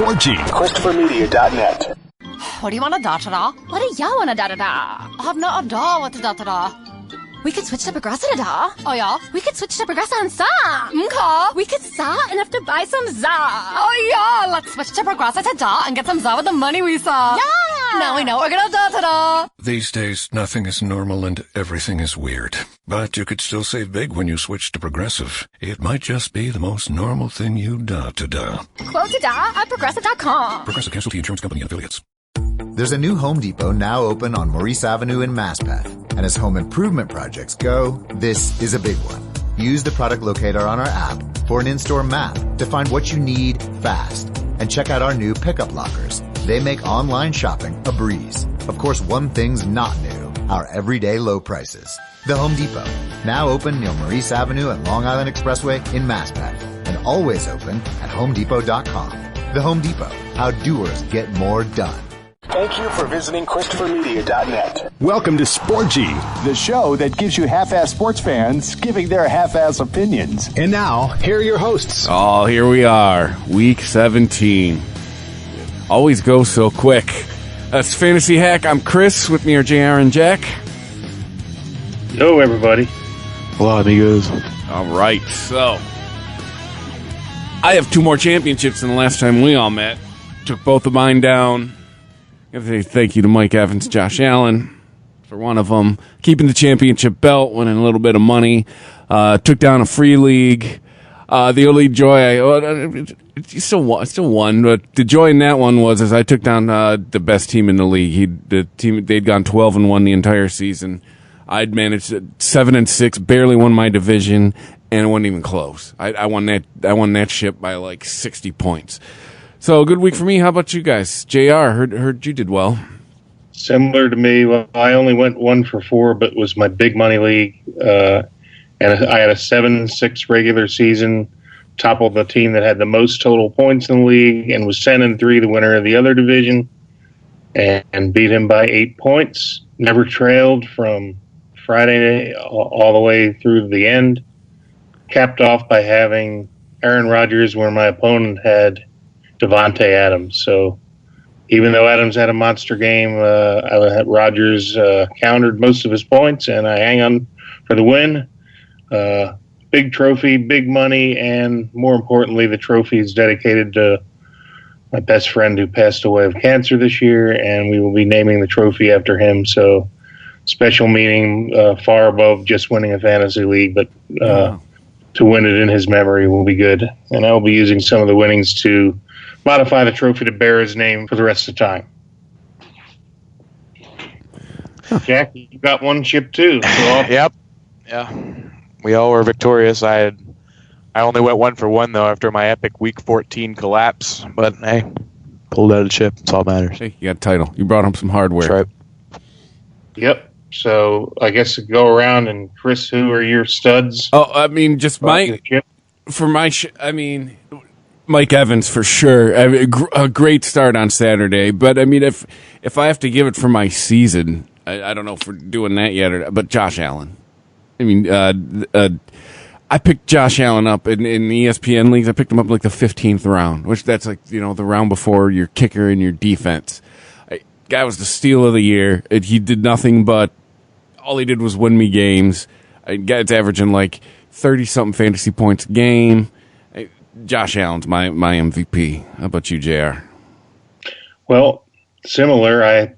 Sporgy. ChristopherMedia.net. What do you want to da-da-da? What do y'all want to da-da-da? I have no idea what to da-da-da. We could switch to Progressa da. Oh, yeah? We could switch to Progressa and sa. Okay. We could sa and have to buy some za. Oh, yeah. Let's switch to Progressa to da and get some za with the money we saw. Yeah. Now we know we're gonna da-da-da. These days, nothing is normal and everything is weird. But you could still save big when you switch to Progressive. It might just be the most normal thing you da-da-da. Quote to da at Progressive.com. Progressive Casualty Insurance Company and Affiliates. There's a new Home Depot now open on Maurice Avenue in Maspeth. And as home improvement projects go, this is a big one. Use the product locator on our app for an in-store map to find what you need fast. And check out our new pickup lockers. They make online shopping a breeze. Of course, one thing's not new, our everyday low prices. The Home Depot, now open near Maurice Avenue and Long Island Expressway in Maspeth. And always open at HomeDepot.com. The Home Depot, how doers get more done. Thank you for visiting ChristopherMedia.net. Welcome to Sporgy, the show that gives you half-ass sports fans giving their half-ass opinions. And now, here are your hosts. Oh, here we are, week 17. Always goes so quick. That's Fantasy Hack. I'm Chris. With me are JR and Jack. Hello, everybody. Hello, amigos. All right, so I have 2 more championships than the last time we all met. Took both of mine down. I have to say thank you to Mike Evans, Josh Allen for one of them. Keeping the championship belt, winning a little bit of money. Took down a free league. The only joy I still won, but the joy in that one was as I took down the best team in the league. They'd gone 12-1 the entire season. I'd managed 7-6, barely won my division, and it wasn't even close. I won that ship by like 60 points. So, good week for me. How about you guys? JR, heard you did well. Similar to me. Well, I only went 1 for 4, but it was my big money league. And I had a 7-6 regular season, toppled the team that had the most total points in the league, and was 10-3, the winner of the other division, and beat him by 8 points. Never trailed from Friday all the way through the end. Capped off by having Aaron Rodgers where my opponent had Devontae Adams. So even though Adams had a monster game, Rodgers countered most of his points, and I hang on for the win. Big trophy, big money, and more importantly, the trophy is dedicated to my best friend who passed away of cancer this year, and we will be naming the trophy after him. So special meaning, far above just winning a fantasy league, but to win it in his memory will be good. And I will be using some of the winnings to modify the trophy to bear his name for the rest of the time. Jack, you got one chip too. So Yep. Yeah. We all were victorious. I only went 1 for 1 though after my epic week 14 collapse. But hey, pulled out a chip. That's all that matters. Hey, you got a title. You brought home some hardware. That's right. Yep. So I guess to go around, and Chris, who are your studs? Oh, I mean, just Mike Evans for sure. I mean, a great start on Saturday. But I mean, if I have to give it for my season, I don't know if we're doing that yet, but Josh Allen. I mean, I picked Josh Allen up in the ESPN leagues. I picked him up like the 15th round, which that's like, the round before your kicker and your defense. Guy was the steal of the year. He did nothing but, all he did was win me games. Guy's averaging like 30-something fantasy points a game. Josh Allen's my MVP. How about you, JR? Well, similar.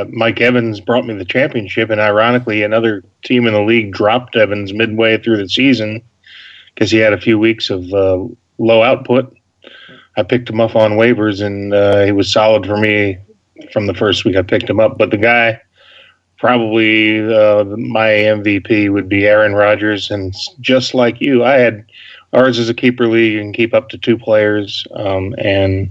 Mike Evans brought me the championship, and ironically, another team in the league dropped Evans midway through the season because he had a few weeks of low output. I picked him up on waivers, and he was solid for me from the first week I picked him up. But the guy, probably my MVP would be Aaron Rodgers, and just like you, I had ours is a keeper league and keep up to 2 players, and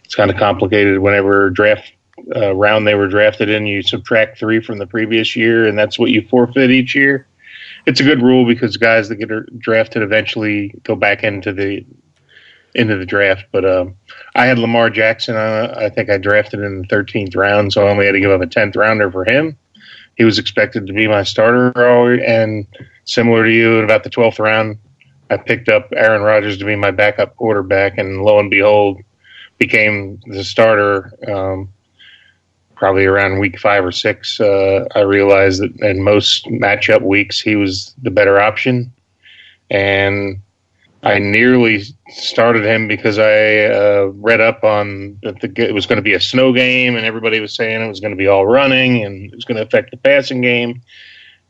it's kind of complicated. Whenever draft round they were drafted in, you subtract 3 from the previous year, and that's what you forfeit each year. It's a good rule because guys that get drafted eventually go back into the draft. But I had Lamar Jackson. I think I drafted in the 13th round, so I only had to give up a 10th rounder for him. He was expected to be my starter, and similar to you, in about the 12th round, I picked up Aaron Rodgers to be my backup quarterback, and lo and behold, became the starter, probably around week 5 or 6, I realized that in most matchup weeks he was the better option, and I nearly started him because I read up on that it was going to be a snow game, and everybody was saying it was going to be all running and it was going to affect the passing game.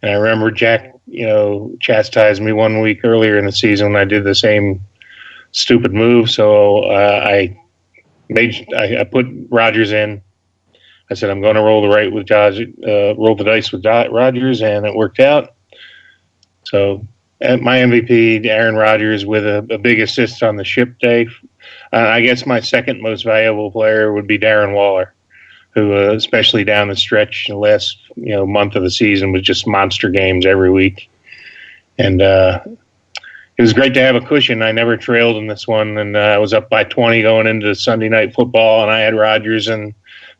And I remember Jack, chastised me one week earlier in the season when I did the same stupid move. So I put Rodgers in. I said I'm going to roll the dice with Rodgers, and it worked out. So my MVP, Aaron Rodgers, with a big assist on the ship day. I guess my second most valuable player would be Darren Waller, who, especially down the stretch, the last month of the season, was just monster games every week. And it was great to have a cushion. I never trailed in this one, and I was up by 20 going into Sunday Night Football, and I had Rodgers, and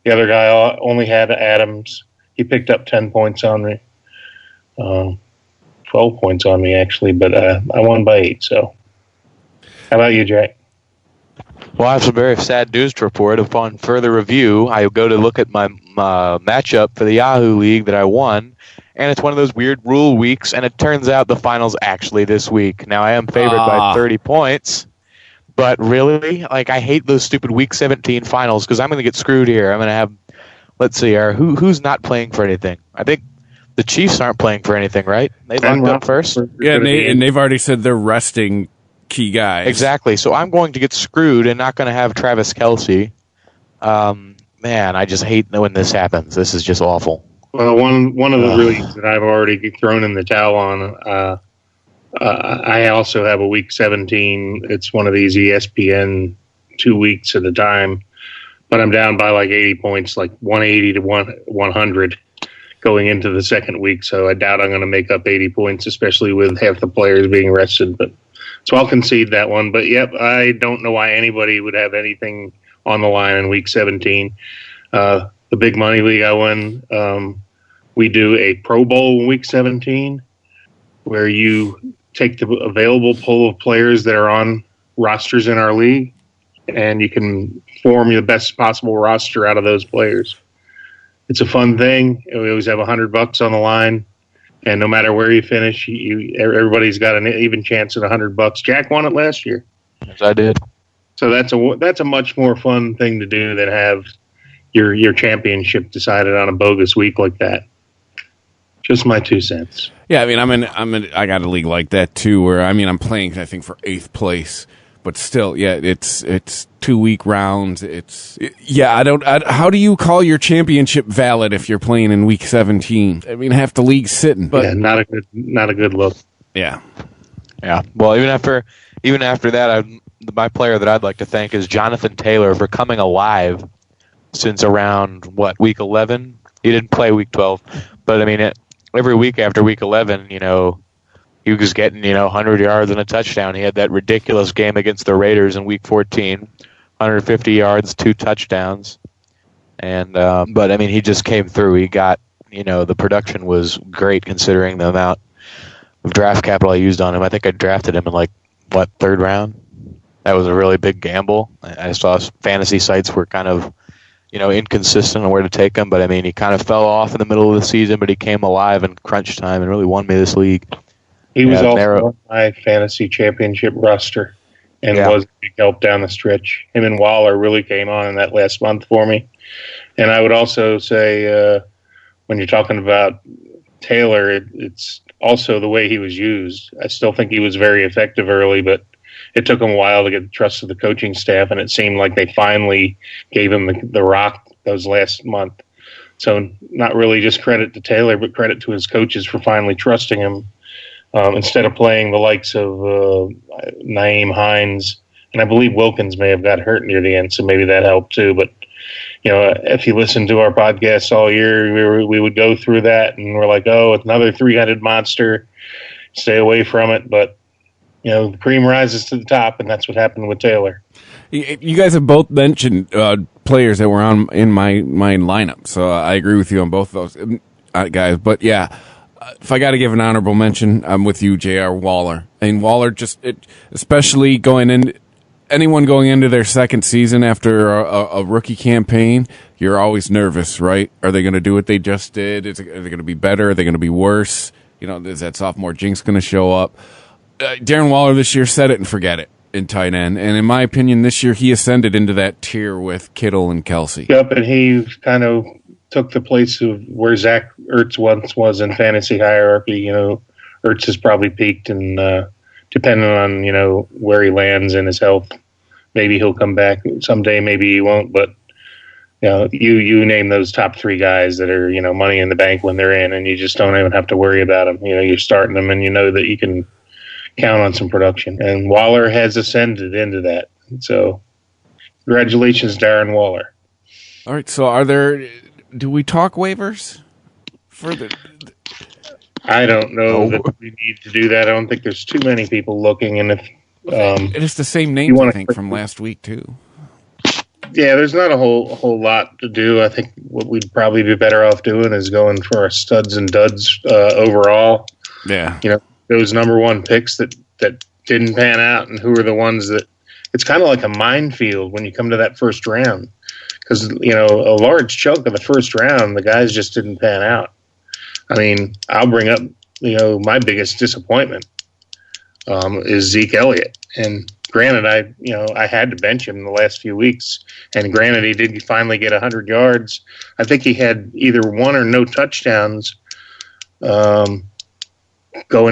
the other guy only had Adams. He picked up 10 points on me. 12 points on me, actually, but I won by 8. So, how about you, Jack? Well, I have some very sad news to report. Upon further review, I go to look at my matchup for the Yahoo League that I won, and it's one of those weird rule weeks, and it turns out the final's actually this week. Now, I am favored by 30 points, but really, I hate those stupid Week 17 finals because I'm going to get screwed here. I'm going to have, let's see, who's not playing for anything? I think the Chiefs aren't playing for anything, right? They locked up first. Yeah, and they've already said they're resting key guys. Exactly. So I'm going to get screwed and not going to have Travis Kelce. Man, I just hate when this happens. This is just awful. Well, one of the leagues that I've already thrown in the towel on, I also have a Week 17. It's one of these ESPN 2 weeks at a time, but I'm down by 80 points, 180 to 100. Going into the second week, so I doubt I'm going to make up 80 points, especially with half the players being rested. But so I'll concede that one. But yep, I don't know why anybody would have anything on the line in Week 17. The big money league I won, we do a Pro Bowl in Week 17, where you take the available pool of players that are on rosters in our league, and you can form the best possible roster out of those players. It's a fun thing. We always have $100 on the line, and no matter where you finish, everybody's got an even chance at $100. Jack won it last year. Yes, I did. So that's a much more fun thing to do than have your championship decided on a bogus week like that. Just my 2 cents. Yeah, I got a league like that too, where I'm playing I think for 8th place. But still, yeah, it's 2-week rounds. How do you call your championship valid if you're playing in Week 17? Half the league's sitting. But yeah, not a good look. Yeah. Well, even after that, my player that I'd like to thank is Jonathan Taylor for coming alive since around Week 11. He didn't play Week 12, but every week after Week 11, he was getting, 100 yards and a touchdown. He had that ridiculous game against the Raiders in Week 14, 150 yards, 2 touchdowns. And but he just came through. He got, the production was great considering the amount of draft capital I used on him. I think I drafted him in 3rd round. That was a really big gamble. I saw fantasy sites were kind of, inconsistent on where to take him. But he kind of fell off in the middle of the season, but he came alive in crunch time and really won me this league. He was also on my fantasy championship roster and was a big help down the stretch. Him and Waller really came on in that last month for me. And I would also say, when you're talking about Taylor, it's also the way he was used. I still think he was very effective early, but it took him a while to get the trust of the coaching staff, and it seemed like they finally gave him the rock those last month. So not really just credit to Taylor, but credit to his coaches for finally trusting him. Instead of playing the likes of Nyheim Hines, and I believe Wilkins may have got hurt near the end, so maybe that helped too. But if you listen to our podcasts all year, we would go through that, and we're like, oh, it's another 300 monster. Stay away from it. But the cream rises to the top, and that's what happened with Taylor. You guys have both mentioned players that were in my lineup, so I agree with you on both of those guys. But yeah. If I got to give an honorable mention, I'm with you, J.R. Waller. And Waller especially going in anyone going into their second season after a rookie campaign, you're always nervous, right? Are they going to do what they just did? Are they going to be better? Are they going to be worse? Is that sophomore jinx going to show up? Darren Waller this year, set it and forget it in tight end. And in my opinion, this year he ascended into that tier with Kittle and Kelsey. Yep, and he kind of took the place of where Zach Ertz once was in fantasy hierarchy. Ertz has probably peaked, and depending on, where he lands in his health, maybe he'll come back someday, maybe he won't. But, you name those top three guys that are, money in the bank when they're in, and you just don't even have to worry about them. You're starting them, and you know that you can count on some production. And Waller has ascended into that. So congratulations, Darren Waller. All right, so do we talk waivers for the... I don't know that we need to do that. I don't think there's too many people looking, and if it is the same names, I think, from last week too. Yeah, there's not a whole lot to do. I think what we'd probably be better off doing is going for our studs and duds overall. Yeah, those number one picks that didn't pan out, and who are the ones that it's kind of like a minefield when you come to that first round, because a large chunk of the first round the guys just didn't pan out. I mean, I'll bring up, my biggest disappointment is Zeke Elliott. And granted, I had to bench him the last few weeks. And granted, he did finally get 100 yards. I think he had either one or no touchdowns going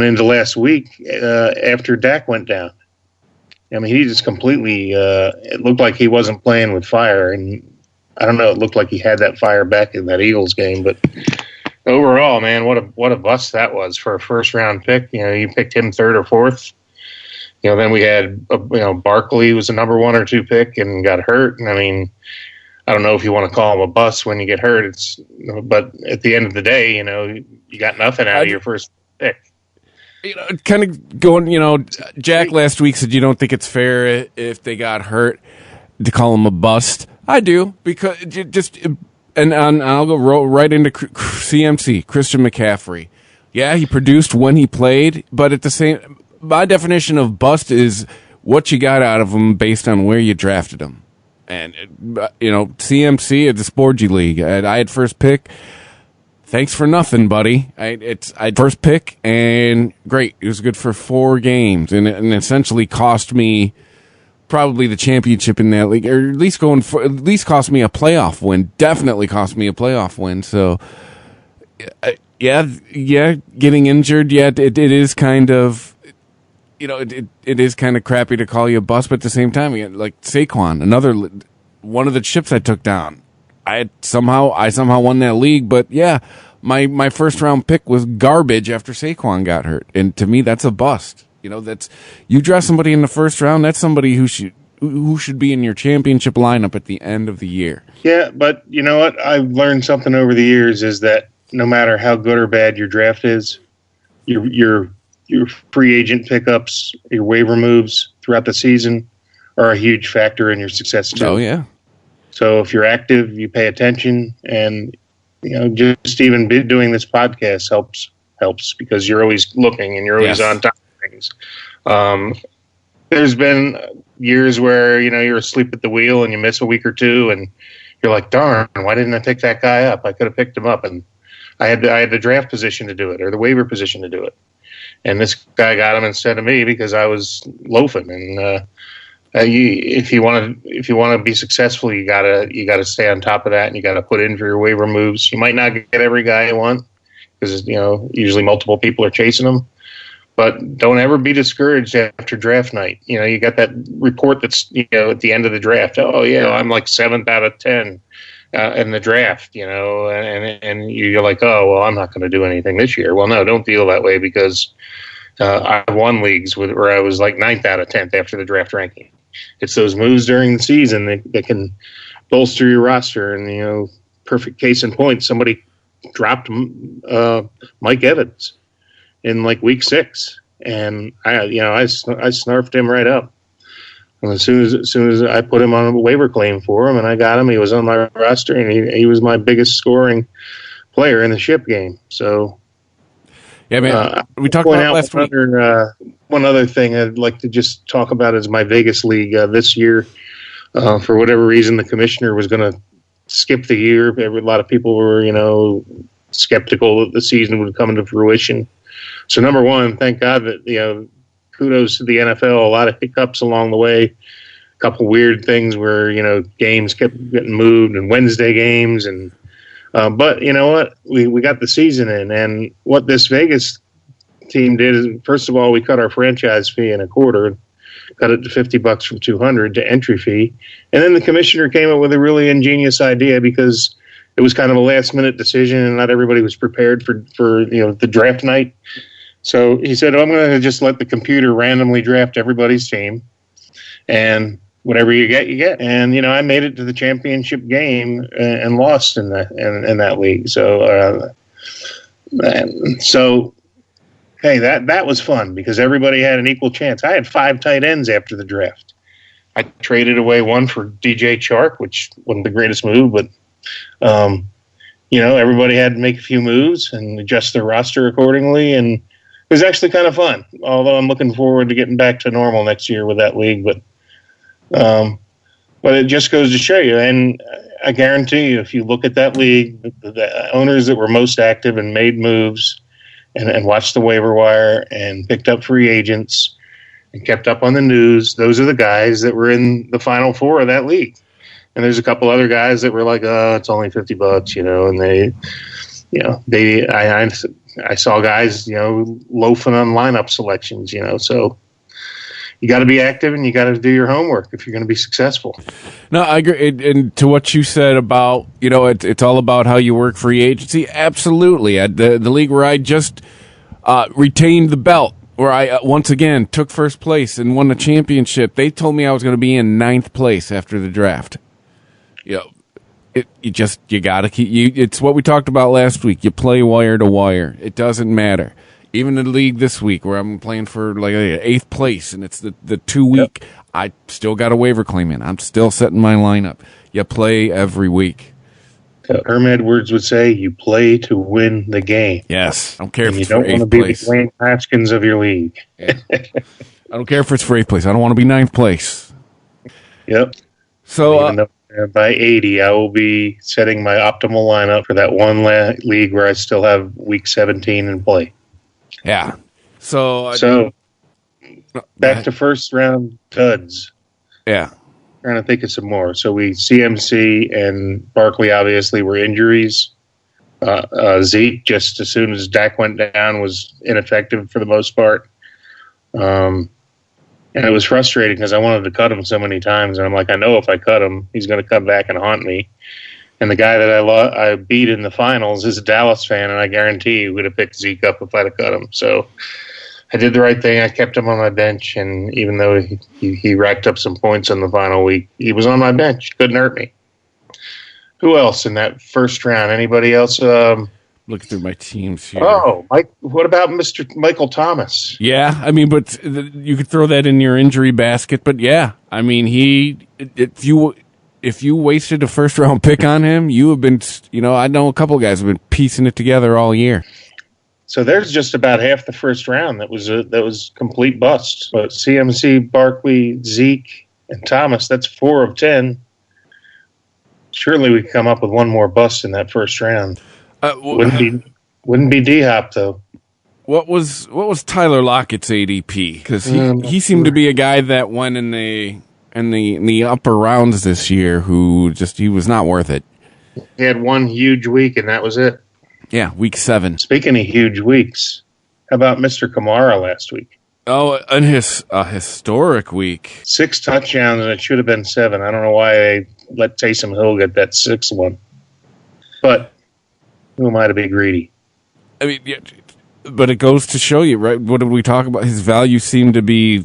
into last week after Dak went down. I mean, he just completely it looked like he wasn't playing with fire. And I don't know, it looked like he had that fire back in that Eagles game, but... Overall, man, what a bust that was for a first round pick. You picked him third or fourth. Then we had Barkley was a number 1 or 2 pick and got hurt. And I mean, I don't know if you want to call him a bust when you get hurt. But at the end of the day, you got nothing out of your first pick. Kind of going. Jack last week said you don't think it's fair if they got hurt to call him a bust. I do, because just. And I'll go right into CMC, Christian McCaffrey. Yeah, he produced when he played, but at the same, my definition of bust is what you got out of him based on where you drafted him. And CMC at the Sporgy League, I had first pick. Thanks for nothing, buddy. I first pick, and great. It was good for 4 games, and essentially cost me probably the championship in that league, or at least cost me a playoff win. Definitely cost me a playoff win. So, yeah, getting injured. Yeah, it is kind of, it is kind of crappy to call you a bust, but at the same time, like Saquon, another one of the chips I took down. I somehow won that league, but yeah, my first round pick was garbage after Saquon got hurt, and to me, that's a bust. That's, you draft somebody in the first round, that's somebody who should be in your championship lineup at the end of the year. Yeah, but you know what? I've learned something over the years is that no matter how good or bad your draft is, your free agent pickups, your waiver moves throughout the season are a huge factor in your success too. Oh yeah. So if you're active, you pay attention, and just even doing this podcast helps because you're always looking and you're always on top. There's been years where you're asleep at the wheel and you miss a week or two and you're like, darn, why didn't I pick that guy up? I could have picked him up, and I had the draft position to do it or the waiver position to do it, and this guy got him instead of me because I was loafing. And if you want to be successful, you gotta stay on top of that, and you got to put in for your waiver moves. You might not get every guy you want because usually multiple people are chasing them. But don't ever be discouraged after draft night. You got that report that's, at the end of the draft. Oh, yeah, I'm like 7th out of 10 in the draft, and you're like, oh, well, I'm not going to do anything this year. Well, no, don't feel that way because I won leagues where I was like 9th out of 10th after the draft ranking. It's those moves during the season that can bolster your roster. And, perfect case in point, somebody dropped Mike Evans in like week 6, and I snarfed him right up. And as soon as I put him on a waiver claim for him, and I got him, he was on my roster, and he was my biggest scoring player in the ship game. So, yeah, man, we talked about last week. one other thing I'd like to just talk about is my Vegas league this year. For whatever reason, the commissioner was going to skip the year. A lot of people were, skeptical that the season would come into fruition. So number one, thank God that, kudos to the NFL. A lot of hiccups along the way. A couple weird things where, games kept getting moved and Wednesday games. But you know what? We got the season in. And what this Vegas team did is, first of all, we cut our franchise fee in a quarter, cut it to $50 from $200 to entry fee. And then the commissioner came up with a really ingenious idea because it was kind of a last minute decision and not everybody was prepared for the draft night. So he said, I'm going to just let the computer randomly draft everybody's team, and whatever you get, you get. And, I made it to the championship game and lost in that league. So, hey, that was fun because everybody had an equal chance. I had 5 tight ends after the draft. I traded away one for DJ Chark, which wasn't the greatest move, but everybody had to make a few moves and adjust their roster accordingly, and it was actually kind of fun. Although I'm looking forward to getting back to normal next year with that league, but it just goes to show you, and I guarantee you, if you look at that league, the owners that were most active and made moves and watched the waiver wire and picked up free agents and kept up on the news, those are the guys that were in the Final Four of that league. And there's a couple other guys that were like, it's only $50, and I saw guys, loafing on lineup selections, so you got to be active and you got to do your homework if you're going to be successful. No, I agree. And to what you said about, it's all about how you work free agency. Absolutely. At the league where I just retained the belt, where I once again took first place and won the championship, they told me I was going to be in 9th place after the draft. You got to keep it's what we talked about last week. You play wire to wire. It doesn't matter. Even in the league this week where I'm playing for 8th place and it's the 2 week, yep. I still got a waiver claim in. I'm still setting my lineup. You play every week. Herm Edwards would say you play to win the game. Yes. I don't care if you it's don't for 8th want to be place. the Dwayne Haskins of your league. Yeah. I don't care if it's for 8th place. I don't want to be 9th place. Yep. So even though by 80, I will be setting my optimal lineup for that one league where I still have week 17 in play. Yeah. So back to first round duds. Yeah. Trying to think of some more. So CMC and Barkley obviously were injuries. Zeke, just as soon as Dak went down, was ineffective for the most part. And it was frustrating because I wanted to cut him so many times. And I'm like, I know if I cut him, he's going to come back and haunt me. And the guy that I beat in the finals is a Dallas fan, and I guarantee he would have picked Zeke up if I'd have cut him. So I did the right thing. I kept him on my bench, and even though he racked up some points in the final week, he was on my bench. Couldn't hurt me. Who else in that first round? Anybody else? Looking through my teams here. Oh, Mike! What about Mr. Michael Thomas? Yeah, I mean, but you could throw that in your injury basket. But yeah, I mean, if you wasted a first round pick on him, you have been. I know a couple of guys have been piecing it together all year. So there's just about half the first round that was complete bust. But CMC, Barkley, Zeke, and Thomas. That's 4 of 10. Surely we could come up with one more bust in that first round. Wouldn't be D-Hop though. What was Tyler Lockett's ADP? Because he seemed to be a guy that went in the upper rounds this year. He was not worth it. He had one huge week and that was it. Yeah, week 7. Speaking of huge weeks, how about Mr. Kamara last week? Oh, and a historic week. 6 touchdowns and it should have been 7. I don't know why they let Taysom Hill get that 6th one, but. Who am I to be greedy? I mean, yeah, but it goes to show you, right? What did we talk about? His value seemed to be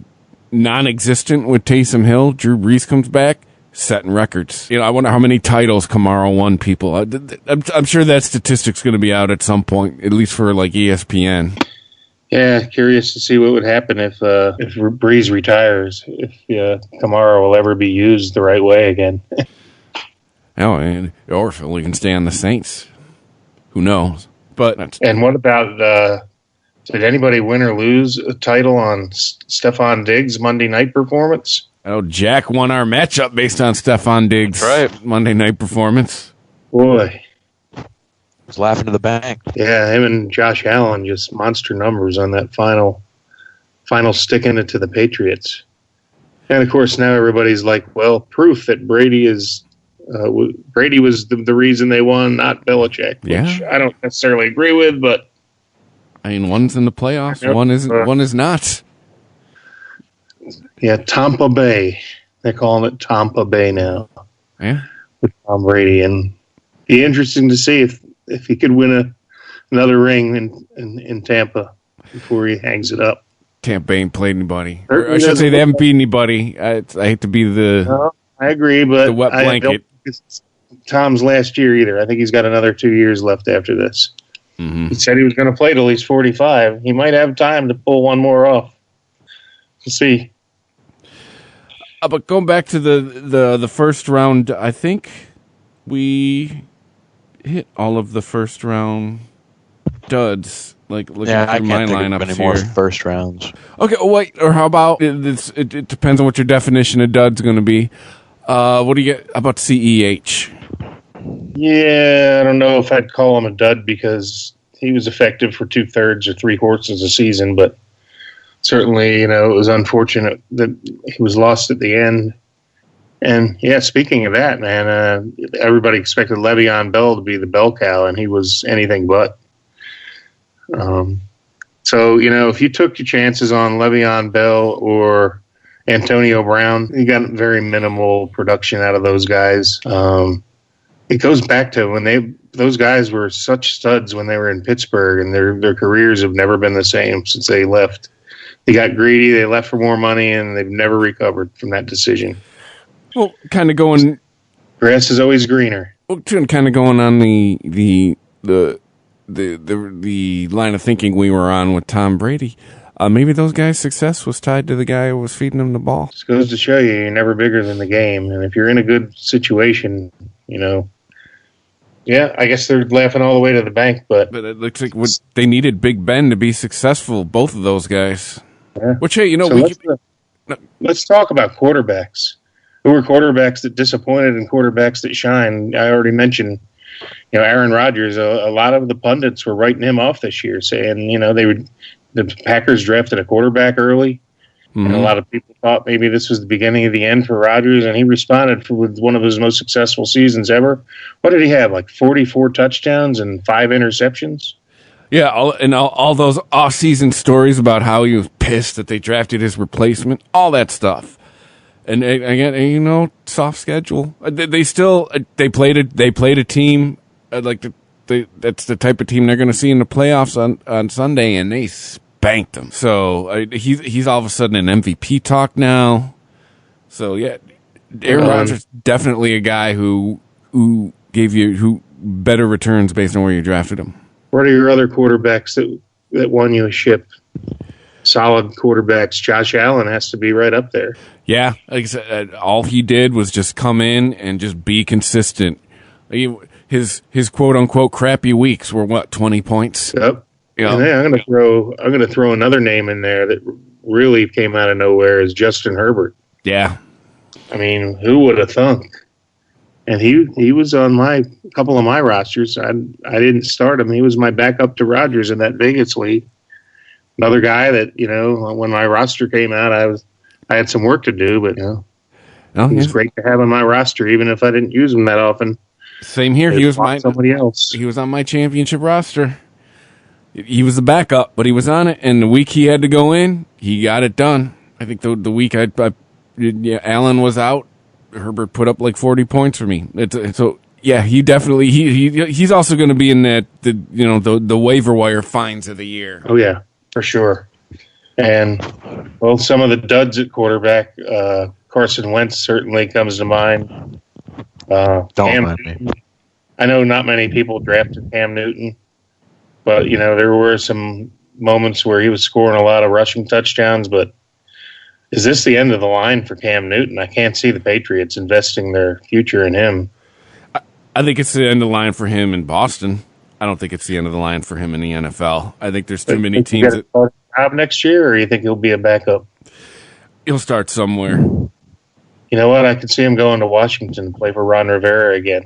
non-existent with Taysom Hill. Drew Brees comes back, setting records. I wonder how many titles Kamara won. People, I'm sure that statistic's going to be out at some point, at least for ESPN. Yeah, curious to see what would happen if Brees retires. If Kamara will ever be used the right way again. Or if he can stay on the Saints. Who knows? And what about Did anybody win or lose a title on Stephon Diggs' Monday night performance? Oh, Jack won our matchup based on Stephon Diggs' Monday night performance. Boy. I was laughing to the bank. Yeah, him and Josh Allen, just monster numbers on that final sticking it to the Patriots. And, of course, now everybody's like, well, proof that Brady was the reason they won, not Belichick, which I don't necessarily agree with, but I mean, one's in the playoffs, one isn't. One is not. Yeah, Tampa Bay. They're calling it Tampa Bay now. Yeah, with Tom Brady, and be interesting to see if he could win another ring in Tampa before he hangs it up. Tampa ain't played anybody. Or I should say they haven't beat anybody. I hate to be I agree, but the wet blanket. I don't think it's Tom's last year either. I think he's got another 2 years left after this. Mm-hmm. He said he was going to play till he's 45. He might have time to pull one more off. We'll see. But going back to the first round, I think we hit all of the first round duds. Like looking I through can't my think of lineups any more here. first rounds. Okay, wait. Or how about it depends on what your definition of dud's going to be. What do you get? How about CEH? Yeah, I don't know if I'd call him a dud because he was effective for 2/3 or 3/4 of the season, but certainly, it was unfortunate that he was lost at the end. And yeah, speaking of that, man, everybody expected Le'Veon Bell to be the bell cow, and he was anything but. So, if you took your chances on Le'Veon Bell or Antonio Brown, you got very minimal production out of those guys. It goes back to when those guys were such studs when they were in Pittsburgh, and their careers have never been the same since they left. They got greedy, they left for more money, and they've never recovered from that decision. Well, kind of going. Grass is always greener. Well, kind of going on the line of thinking we were on with Tom Brady. Maybe those guys' success was tied to the guy who was feeding them the ball. Just goes to show you're never bigger than the game, and if you're in a good situation, yeah, I guess they're laughing all the way to the bank, but it looks like they needed Big Ben to be successful. Both of those guys. Yeah. Which, hey, let's talk about quarterbacks. Who were quarterbacks that disappointed and quarterbacks that shine? I already mentioned, Aaron Rodgers. A lot of the pundits were writing him off this year, saying, the Packers drafted a quarterback early, and a lot of people thought maybe this was the beginning of the end for Rodgers, and he responded with one of his most successful seasons ever. What did he have, like 44 touchdowns and 5 interceptions? Yeah, all those off-season stories about how he was pissed that they drafted his replacement, all that stuff. And again, soft schedule. They played a team that's the type of team they're going to see in the playoffs on Sunday, and they spanked them. So he's all of a sudden an MVP talk now. So yeah, Aaron Rodgers definitely a guy who gave you better returns based on where you drafted him. What are your other quarterbacks that won you a ship? Solid quarterbacks. Josh Allen has to be right up there. Yeah, like I said, all he did was just come in and just be consistent. His quote unquote crappy weeks were 20 points. Yep. Yeah. And then I'm gonna throw another name in there that really came out of nowhere is Justin Herbert. Yeah. I mean, who would have thunk? And he was on a couple of my rosters. I didn't start him. He was my backup to Rodgers in that Vegas league. Another guy that, when my roster came out, I had some work to do, but he was great to have on my roster, even if I didn't use him that often. Same here. He was somebody else. He was on my championship roster. He was the backup, but he was on it. And the week he had to go in, he got it done. I think the week Allen was out, Herbert put up like 40 points for me. So yeah, he definitely he's also going to be in that the waiver wire finds of the year. Oh yeah, for sure. And some of the duds at quarterback, Carson Wentz certainly comes to mind. Don't mind me. I know not many people drafted Cam Newton, but there were some moments where he was scoring a lot of rushing touchdowns. But is this the end of the line for Cam Newton? I can't see the Patriots investing their future in him. I think it's the end of the line for him in Boston. I don't think it's the end of the line for him in the NFL. I think there's too many Think teams he that got a job next year, or you think he'll be a backup? he'll start somewhere. You know what? I could see him going to Washington to play for Ron Rivera again.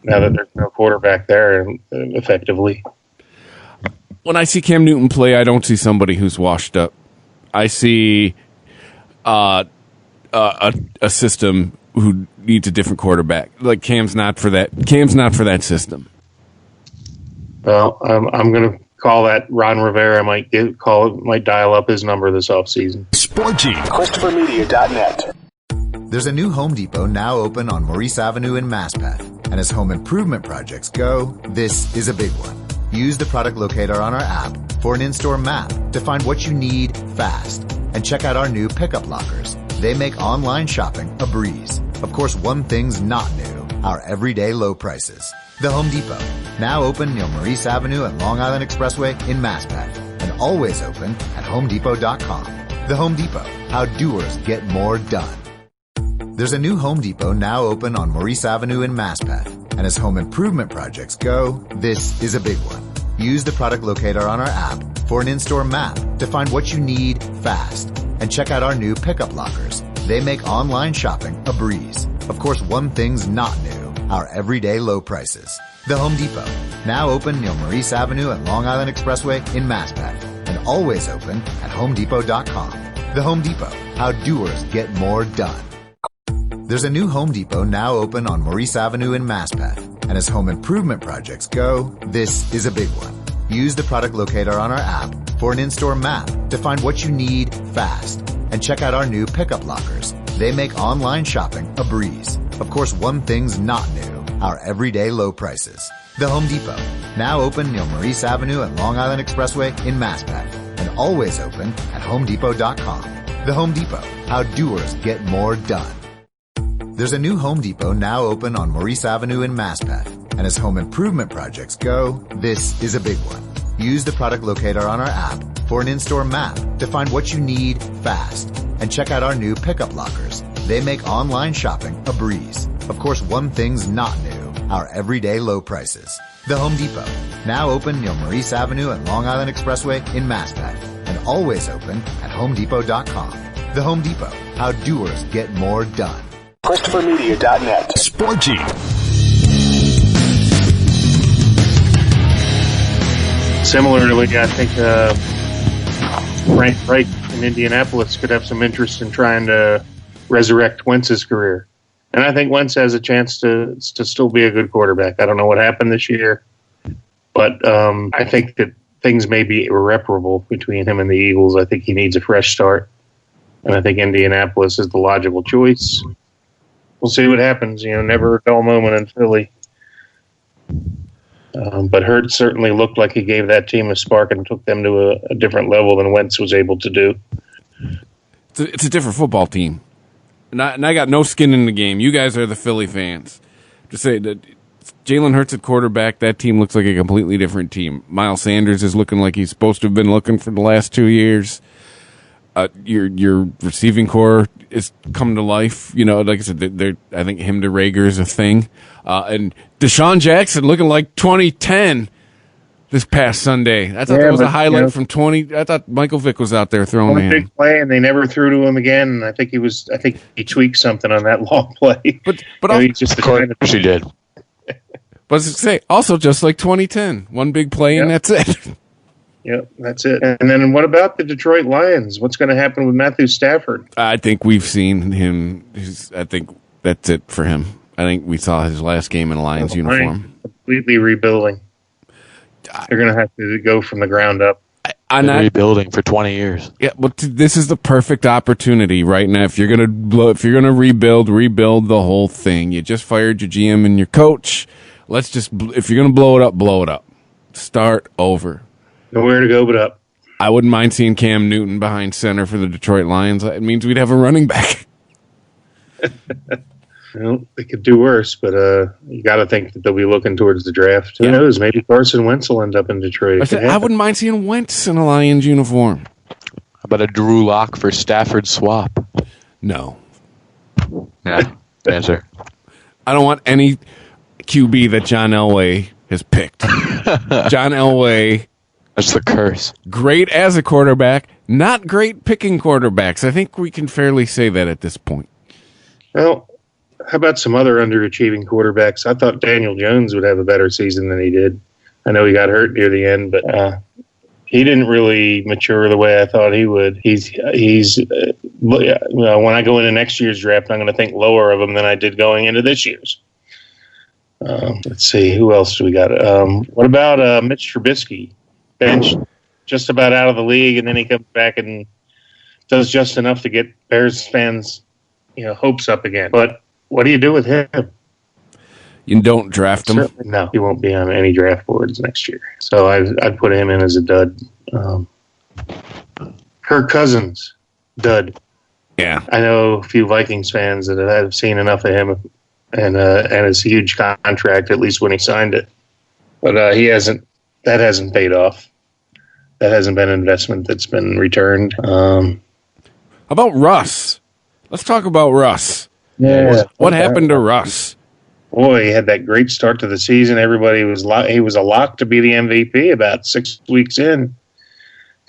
Now that there's no quarterback there, effectively. When I see Cam Newton play, I don't see somebody who's washed up. I see a system who needs a different quarterback. Like Cam's not for that. Cam's not for that system. Well, I'm going to call that Ron Rivera. I might dial up his number this offseason. Sporgy. ChristopherMedia.net. There's a new Home Depot now open on Maurice Avenue in Maspeth. And as home improvement projects go, this is a big one. Use the product locator on our app for an in-store map to find what you need fast. And check out our new pickup lockers. They make online shopping a breeze. Of course, one thing's not new, our everyday low prices. The Home Depot, now open near Maurice Avenue and Long Island Expressway in Maspeth. And always open at HomeDepot.com. The Home Depot, how doers get more done. There's a new Home Depot now open on Maurice Avenue in Maspeth. And as home improvement projects go, this is a big one. Use the product locator on our app for an in-store map to find what you need fast. And check out our new pickup lockers. They make online shopping a breeze. Of course, one thing's not new, our everyday low prices. The Home Depot, now open near Maurice Avenue and Long Island Expressway in Maspeth. And always open at HomeDepot.com. The Home Depot, how doers get more done. There's a new Home Depot now open on Maurice Avenue in Maspeth. And as home improvement projects go, this is a big one. Use the product locator on our app for an in-store map to find what you need fast. And check out our new pickup lockers. They make online shopping a breeze. Of course, one thing's not new, our everyday low prices. The Home Depot, now open near Maurice Avenue and Long Island Expressway in Maspeth. And always open at HomeDepot.com. The Home Depot, how doers get more done. There's a new Home Depot now open on Maurice Avenue in Maspeth. And as home improvement projects go, this is a big one. Use the product locator on our app for an in-store map to find what you need fast. And check out our new pickup lockers. They make online shopping a breeze. Of course, one thing's not new, our everyday low prices. The Home Depot, now open near Maurice Avenue and Long Island Expressway in Maspeth. And always open at HomeDepot.com. The Home Depot, how doers get more done. ChristopherMedia.net. Sporgy. Similarly, I think Frank Reich in Indianapolis could have some interest in trying to resurrect Wentz's career. And I think Wentz has a chance to still be a good quarterback. I don't know what happened this year, but I think that things may be irreparable between him and the Eagles. I think he needs a fresh start, and I think Indianapolis is the logical choice. We'll see what happens. Never a dull moment in Philly. But Hurts certainly looked like he gave that team a spark and took them to a different level than Wentz was able to do. It's a different football team. And I got no skin in the game. You guys are the Philly fans. Just say that Jalen Hurts at quarterback, that team looks like a completely different team. Miles Sanders is looking like he's supposed to have been looking for the last 2 years. Your receiving core is come to life. Like I said, I think him to Rager is a thing. And Deshaun Jackson looking like 2010 this past Sunday. I thought that was a highlight from 20. I thought Michael Vick was out there throwing one big play, and they never threw to him again. And I think he tweaked something on that long play. But he's just the kind of she did. But as I say, also just like 2010, one big play and that's it. Yep, that's it. And then what about the Detroit Lions? What's going to happen with Matthew Stafford? I think we've seen him. I think that's it for him. I think we saw his last game in a Lions uniform. Completely rebuilding. They're going to have to go from the ground up. I'm rebuilding for 20 years. Yeah, but this is the perfect opportunity right now. If you're gonna rebuild the whole thing. You just fired your GM and your coach. If you're gonna blow it up. Start over. Nowhere to go but up. I wouldn't mind seeing Cam Newton behind center for the Detroit Lions. It means we'd have a running back. Well, they could do worse, but you got to think that they'll be looking towards the draft. Who knows? Maybe Carson Wentz will end up in Detroit. I wouldn't mind seeing Wentz in a Lions uniform. How about a Drew Lock for Stafford swap? No. Yeah, answer. I don't want any QB that John Elway has picked. John Elway. That's the curse. Great as a quarterback, not great picking quarterbacks. I think we can fairly say that at this point. Well, how about some other underachieving quarterbacks? I thought Daniel Jones would have a better season than he did. I know he got hurt near the end, but he didn't really mature the way I thought he would. When I go into next year's draft, I'm going to think lower of him than I did going into this year's. Let's see, who else do we got? What about Mitch Trubisky? Benched, just about out of the league, and then he comes back and does just enough to get Bears fans, hopes up again. But what do you do with him? You don't draft him? Certainly, no, he won't be on any draft boards next year. So I'd put him in as a dud. Kirk Cousins, dud. Yeah. I know a few Vikings fans that have seen enough of him and his huge contract, at least when he signed it. But that hasn't paid off. That hasn't been an investment that's been returned. How about Russ? Let's talk about Russ. Yeah. What happened to Russ? Boy, he had that great start to the season. Everybody he was a lock to be the MVP about 6 weeks in.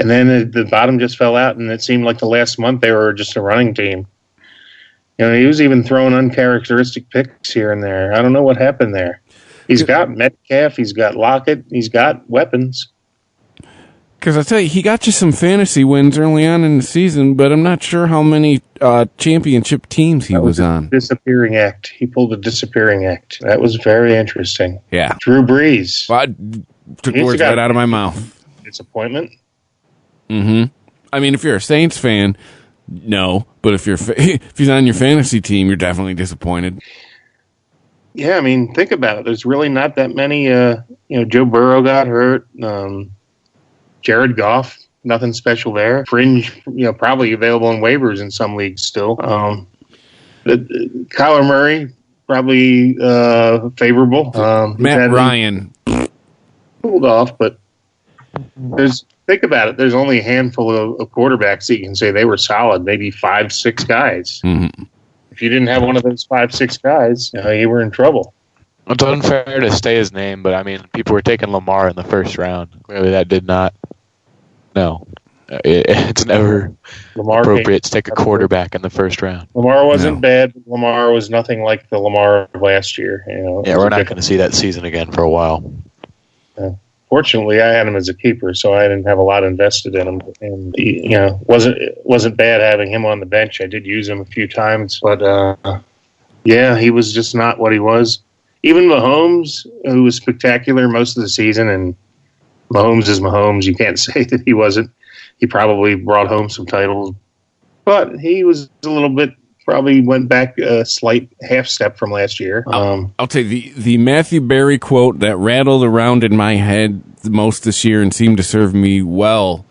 And then the bottom just fell out, and it seemed like the last month they were just a running team. He was even throwing uncharacteristic picks here and there. I don't know what happened there. He's got Metcalf, he's got Lockett, he's got weapons. Because I tell you, he got you some fantasy wins early on in the season, but I'm not sure how many championship teams he was on. Disappearing act. He pulled a disappearing act. That was very interesting. Yeah. Drew Brees. Well, I took words right out of my mouth. Disappointment. Mm-hmm. I mean, if you're a Saints fan, no. But if he's on your fantasy team, you're definitely disappointed. Yeah, I mean, think about it. There's really not that many. Joe Burrow got hurt. Jared Goff, nothing special there. Fringe, probably available in waivers in some leagues still. Kyler Murray, probably favorable. Matt Ryan pulled off, but think about it. There's only a handful of quarterbacks that you can say they were solid. Maybe 5-6 guys. Mm-hmm. If you didn't have one of those 5-6 guys, you were in trouble. It's unfair to say his name, but I mean, people were taking Lamar in the first round. Really, that did not. No, it's never appropriate to take a quarterback in the first round. Lamar wasn't bad. But Lamar was nothing like the Lamar of last year. Yeah, we're not going to see that season again for a while. Fortunately, I had him as a keeper, so I didn't have a lot invested in him. And wasn't bad having him on the bench. I did use him a few times, but he was just not what he was. Even Mahomes, who was spectacular most of the season, and Mahomes is Mahomes. You can't say that he wasn't. He probably brought home some titles, but he was a little bit. Probably went back a slight half step from last year. I'll tell you, the Matthew Berry quote that rattled around in my head the most this year and seemed to serve me well,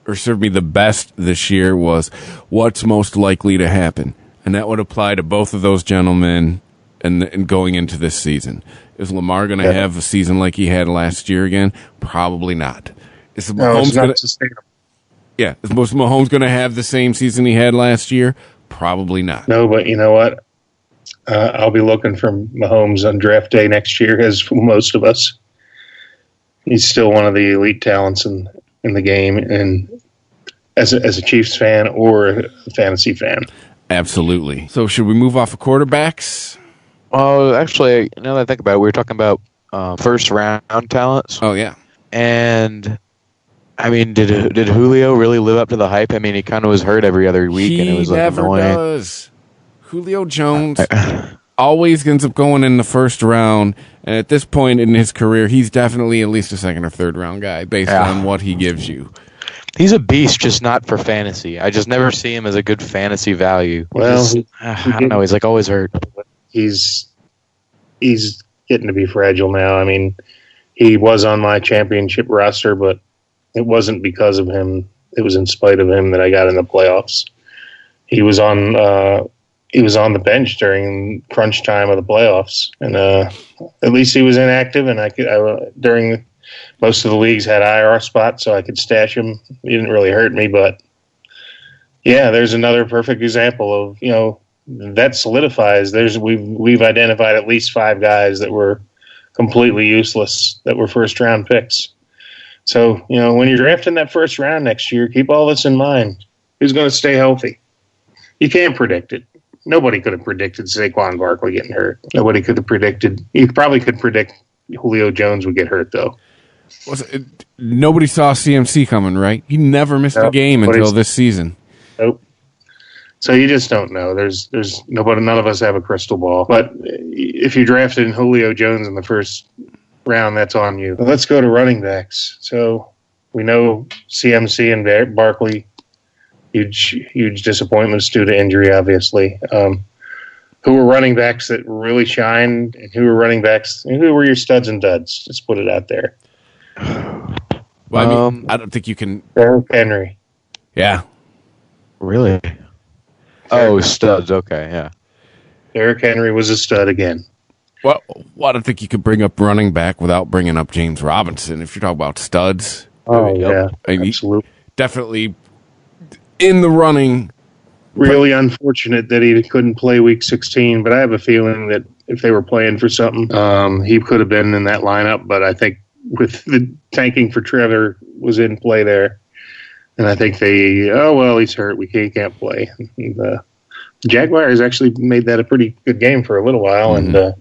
or serve me the best this year, was what's most likely to happen. And that would apply to both of those gentlemen and going into this season. Is Lamar going to have a season like he had last year again? Probably not. Is Mahomes going to have the same season he had last year? Probably not. No, but you know what? I'll be looking for Mahomes on draft day next year, as for most of us. He's still one of the elite talents in the game, and as a Chiefs fan or a fantasy fan. Absolutely. So should we move off of quarterbacks? Well, actually, now that I think about it, we were talking about first round talents. Oh, yeah. And I mean, did Julio really live up to the hype? I mean, he kind of was hurt every other week, and it was like annoying. He never does. Julio Jones always ends up going in the first round, and at this point in his career, he's definitely at least a second or third round guy based on what he gives you. He's a beast, just not for fantasy. I just never see him as a good fantasy value. Well, I don't know. He's like always hurt. He's getting to be fragile now. I mean, he was on my championship roster, but it wasn't because of him. It was in spite of him that I got in the playoffs. He was on the bench during crunch time of the playoffs, and at least he was inactive. And I during most of the leagues had IR spots, so I could stash him. He didn't really hurt me, but yeah, there's another perfect example of that solidifies. We've identified at least 5 guys that were completely useless that were first-round picks. So, when you're drafting that first round next year, keep all this in mind. Who's going to stay healthy? You can't predict it. Nobody could have predicted Saquon Barkley getting hurt. Nobody could have predicted. You probably could predict Julio Jones would get hurt, though. Nobody saw CMC coming, right? He never missed a game until this season. Nope. So you just don't know. There's nobody. None of us have a crystal ball. But if you drafted Julio Jones in the first round, that's on you. But let's go to running backs. So we know CMC and Barkley, huge disappointments due to injury, obviously. Who were running backs that really shined, and who were your studs and duds? Let's put it out there. Well, I don't think you can. Derrick Henry. Yeah. Really? Oh, studs. Okay, yeah. Derrick Henry was a stud again. Well, I don't think you could bring up running back without bringing up James Robinson. If you're talking about studs. Oh, yeah, absolutely. Definitely in the running. Really unfortunate that he couldn't play Week 16, but I have a feeling that if they were playing for something, he could have been in that lineup. But I think with the tanking for Trevor was in play there. And I think he's hurt. He can't play. And, the Jaguars actually made that a pretty good game for a little while. Mm-hmm.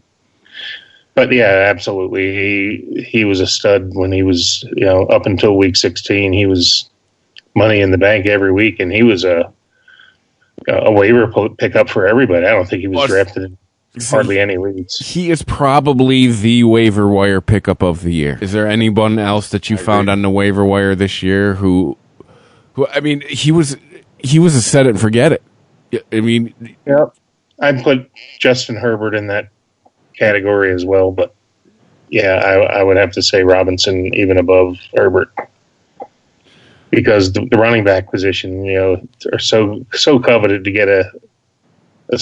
But yeah, absolutely. He was a stud when he was, up until Week 16. He was money in the bank every week, and he was a waiver pickup for everybody. I don't think he was drafted in hardly any leagues. He is probably the waiver wire pickup of the year. Is there anyone else that you found on the waiver wire this year who I mean, he was a set it and forget it. I mean, yeah, I'd put Justin Herbert in that category as well, but yeah, I would have to say Robinson even above Herbert because the running back position, are so coveted to get a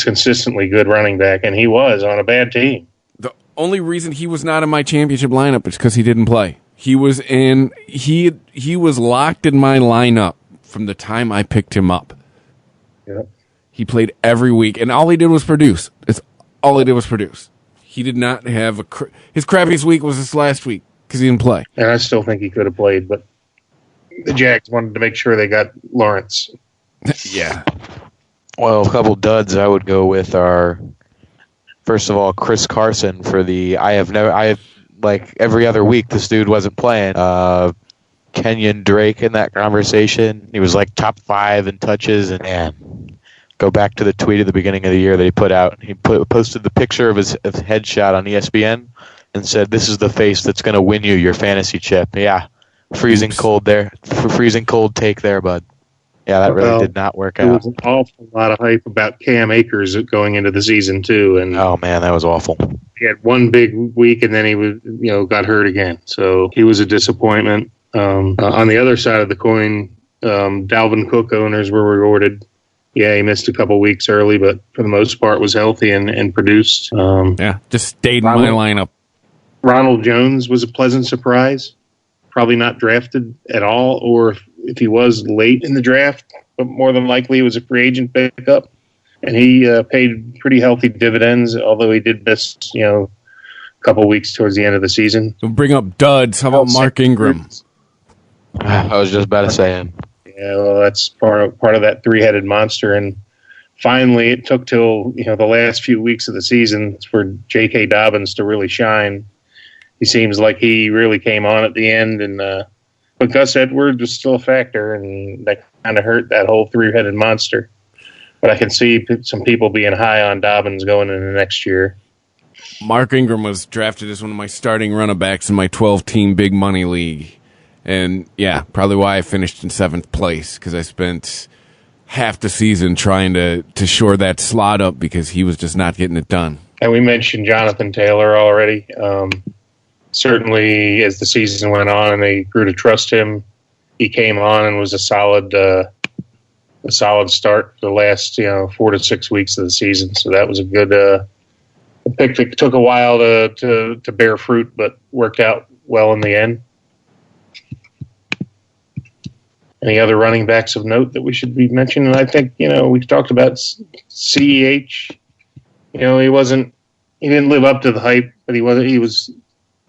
consistently good running back, and he was on a bad team. The only reason he was not in my championship lineup is because he didn't play. He was locked in my lineup from the time I picked him up. Yeah. He played every week, and all he did was produce. He did not have his crappiest week was this last week because he didn't play. And I still think he could have played, but the Jags wanted to make sure they got Lawrence. Yeah. Well, a couple duds I would go with are, first of all, Chris Carson for like every other week this dude wasn't playing. Kenyon Drake in that conversation. He was like top 5 in touches, and man, go back to the tweet at the beginning of the year that he put out. He posted the picture of his headshot on ESPN and said, "This is the face that's going to win you your fantasy chip." Yeah, freezing cold there. Freezing cold take there, bud. Yeah, that really did not work out. There was an awful lot of hype about Cam Akers going into the season too, and oh man, that was awful. He had one big week, and then he was, got hurt again. So he was a disappointment. On the other side of the coin, Dalvin Cook owners were rewarded. Yeah, he missed a couple weeks early, but for the most part was healthy and produced. Just stayed in my lineup. Ronald Jones was a pleasant surprise. Probably not drafted at all, or if he was late in the draft, but more than likely it was a free agent pickup. And he paid pretty healthy dividends, although he did miss, a couple weeks towards the end of the season. So bring up duds. How about Mark Ingram? I was just about to say him. Yeah, well, that's part of that three-headed monster. And finally, it took till the last few weeks of the season for J.K. Dobbins to really shine. He seems like he really came on at the end, and but Gus Edwards was still a factor, and that kind of hurt that whole three-headed monster. But I can see some people being high on Dobbins going into next year. Mark Ingram was drafted as one of my starting running backs in my 12-team big money league. And, yeah, probably why I finished in 7th place, because I spent half the season trying to shore that slot up because he was just not getting it done. And we mentioned Jonathan Taylor already. Certainly, as the season went on and they grew to trust him, he came on and was a solid start for the last 4 to 6 weeks of the season. So that was a good pick. It took a while to bear fruit, but worked out well in the end. Any other running backs of note that we should be mentioning? I think we talked about CEH. He didn't live up to the hype, but he was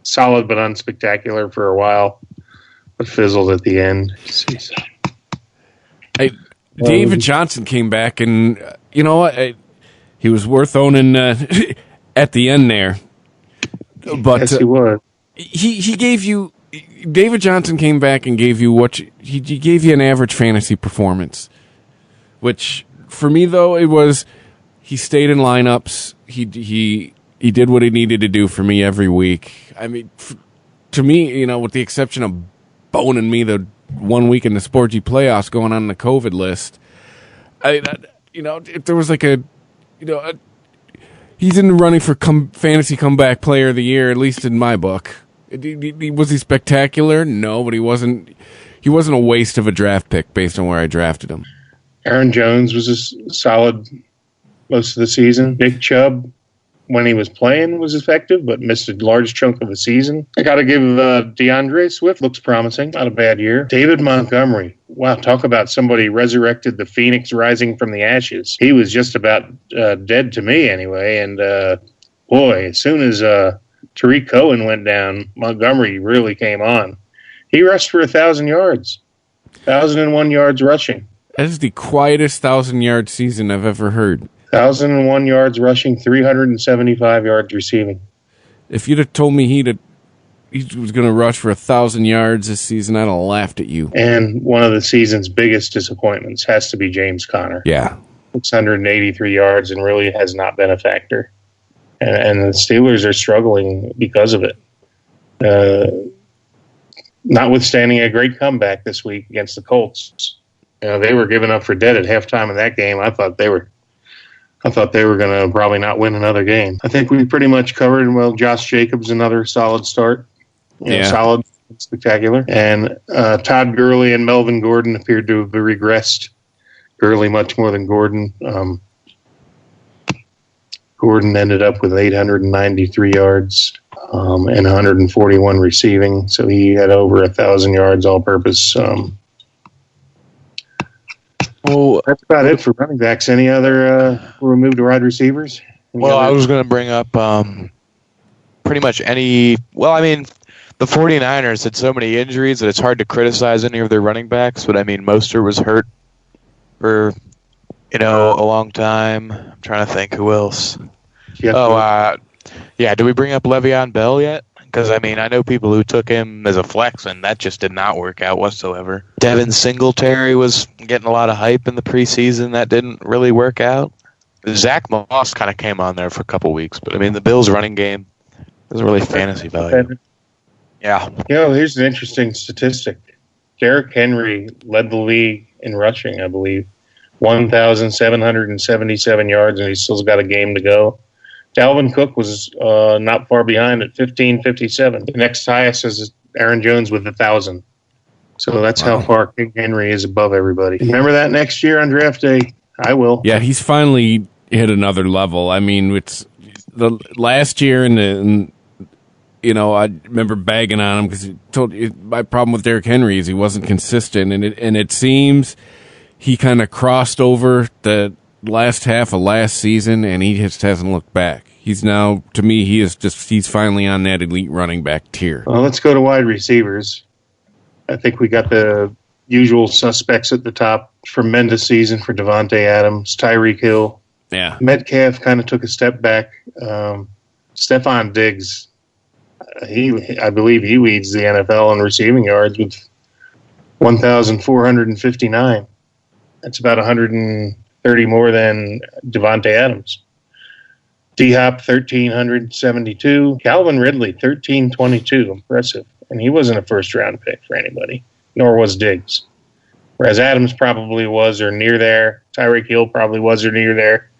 solid but unspectacular for a while, but fizzled at the end. David Johnson came back, and you know what? He was worth owning at the end there. But yes, he was. He gave you. David Johnson came back and gave you he gave you an average fantasy performance, which for me though it was he stayed in lineups. He did what he needed to do for me every week. I mean, to me, with the exception of boning me the 1 week in the Sport G playoffs going on the COVID list, if there was he's in the running for fantasy comeback player of the year, at least in my book. Was he spectacular? No, but he wasn't a waste of a draft pick based on where I drafted him. Aaron Jones was a solid most of the season. Nick Chubb, when he was playing, was effective, but missed a large chunk of the season. I got to give DeAndre Swift, looks promising. Not a bad year. David Montgomery. Wow, talk about somebody resurrected the phoenix rising from the ashes. He was just about dead to me anyway, and boy, as soon as Tariq Cohen went down, Montgomery really came on. He rushed for 1,000 yards. 1,001 yards rushing. That is the quietest 1,000-yard season I've ever heard. 1,001 yards rushing, 375 yards receiving. If you'd have told me he was going to rush for 1,000 yards this season, I'd have laughed at you. And one of the season's biggest disappointments has to be James Conner. Yeah. 683 yards and really has not been a factor. And the Steelers are struggling because of it. Notwithstanding a great comeback this week against the Colts. They were given up for dead at halftime of that game. I thought they were going to probably not win another game. I think we pretty much covered. Well, Josh Jacobs, another solid start. Solid, spectacular. And Todd Gurley and Melvin Gordon appeared to have regressed. Gurley much more than Gordon. Gordon ended up with 893 yards and 141 receiving. So he had over 1,000 yards all-purpose. Well, that's about it for running backs. Any other we'll move to wide receivers? I was going to bring up pretty much any. Well, I mean, the 49ers had so many injuries that it's hard to criticize any of their running backs. But I mean, Mostert was hurt for a long time. I'm trying to think who else. Did we bring up Le'Veon Bell yet? Because, I mean, I know people who took him as a flex, and that just did not work out whatsoever. Devin Singletary was getting a lot of hype in the preseason. That didn't really work out. Zach Moss kind of came on there for a couple weeks. But, I mean, the Bills' running game doesn't really fantasy value. Yeah. Here's an interesting statistic. Derrick Henry led the league in rushing, I believe. 1,777 yards, and he's still got a game to go. Dalvin Cook was not far behind at 1,557. The next highest is Aaron Jones with 1,000. So that's how far King Henry is above everybody. Remember that next year on draft day? I will. Yeah, he's finally hit another level. I mean, it's the last year, I remember bagging on him because my problem with Derrick Henry is he wasn't consistent, and it seems he kind of crossed over the last half of last season, and he just hasn't looked back. He's now, to me, he's finally on that elite running back tier. Well, let's go to wide receivers. I think we got the usual suspects at the top. Tremendous season for Devontae Adams, Tyreek Hill. Yeah. Metcalf kind of took a step back. Stephon Diggs, I believe he leads the NFL in receiving yards with 1,459. That's about 130 more than Devontae Adams. D-Hop, 1,372. Calvin Ridley, 1,322. Impressive. And he wasn't a first-round pick for anybody, nor was Diggs. Whereas Adams probably was or near there. Tyreek Hill probably was or near there.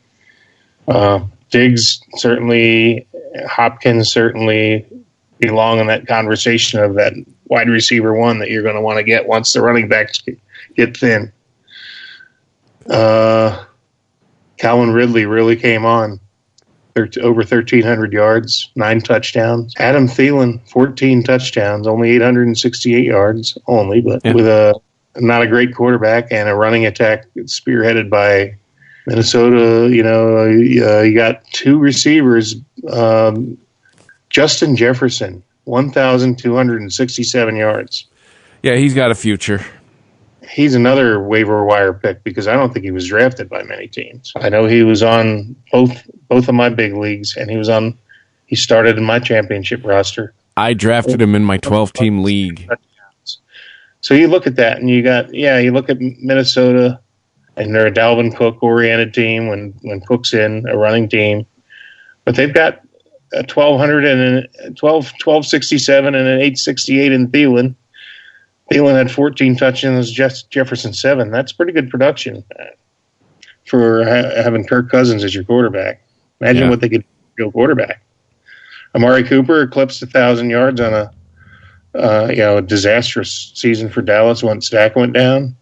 Diggs certainly, Hopkins certainly belong in that conversation of that wide receiver one that you're going to want to get once the running backs get thin. Calvin Ridley really came on. Over 1,300 yards, 9 touchdowns. Adam Thielen, 14 touchdowns, only 868 yards only, but with not a great quarterback and a running attack spearheaded by Minnesota. You got 2 receivers. Justin Jefferson 1,267 yards. Yeah, he's got a future. He's another waiver wire pick because I don't think he was drafted by many teams. I know he was on both of my big leagues, and he started in my championship roster. I drafted him in my 12-team league. So you look at that, and you look at Minnesota, and they're a Dalvin Cook-oriented team when Cook's in, a running team. But they've got a 1,267 and an 868 in Thielen. Thielen had 14 touchdowns, Jefferson 7. That's pretty good production for having Kirk Cousins as your quarterback. Imagine what they could do quarterback. Amari Cooper eclipsed 1,000 yards on a disastrous season for Dallas once Dak went down.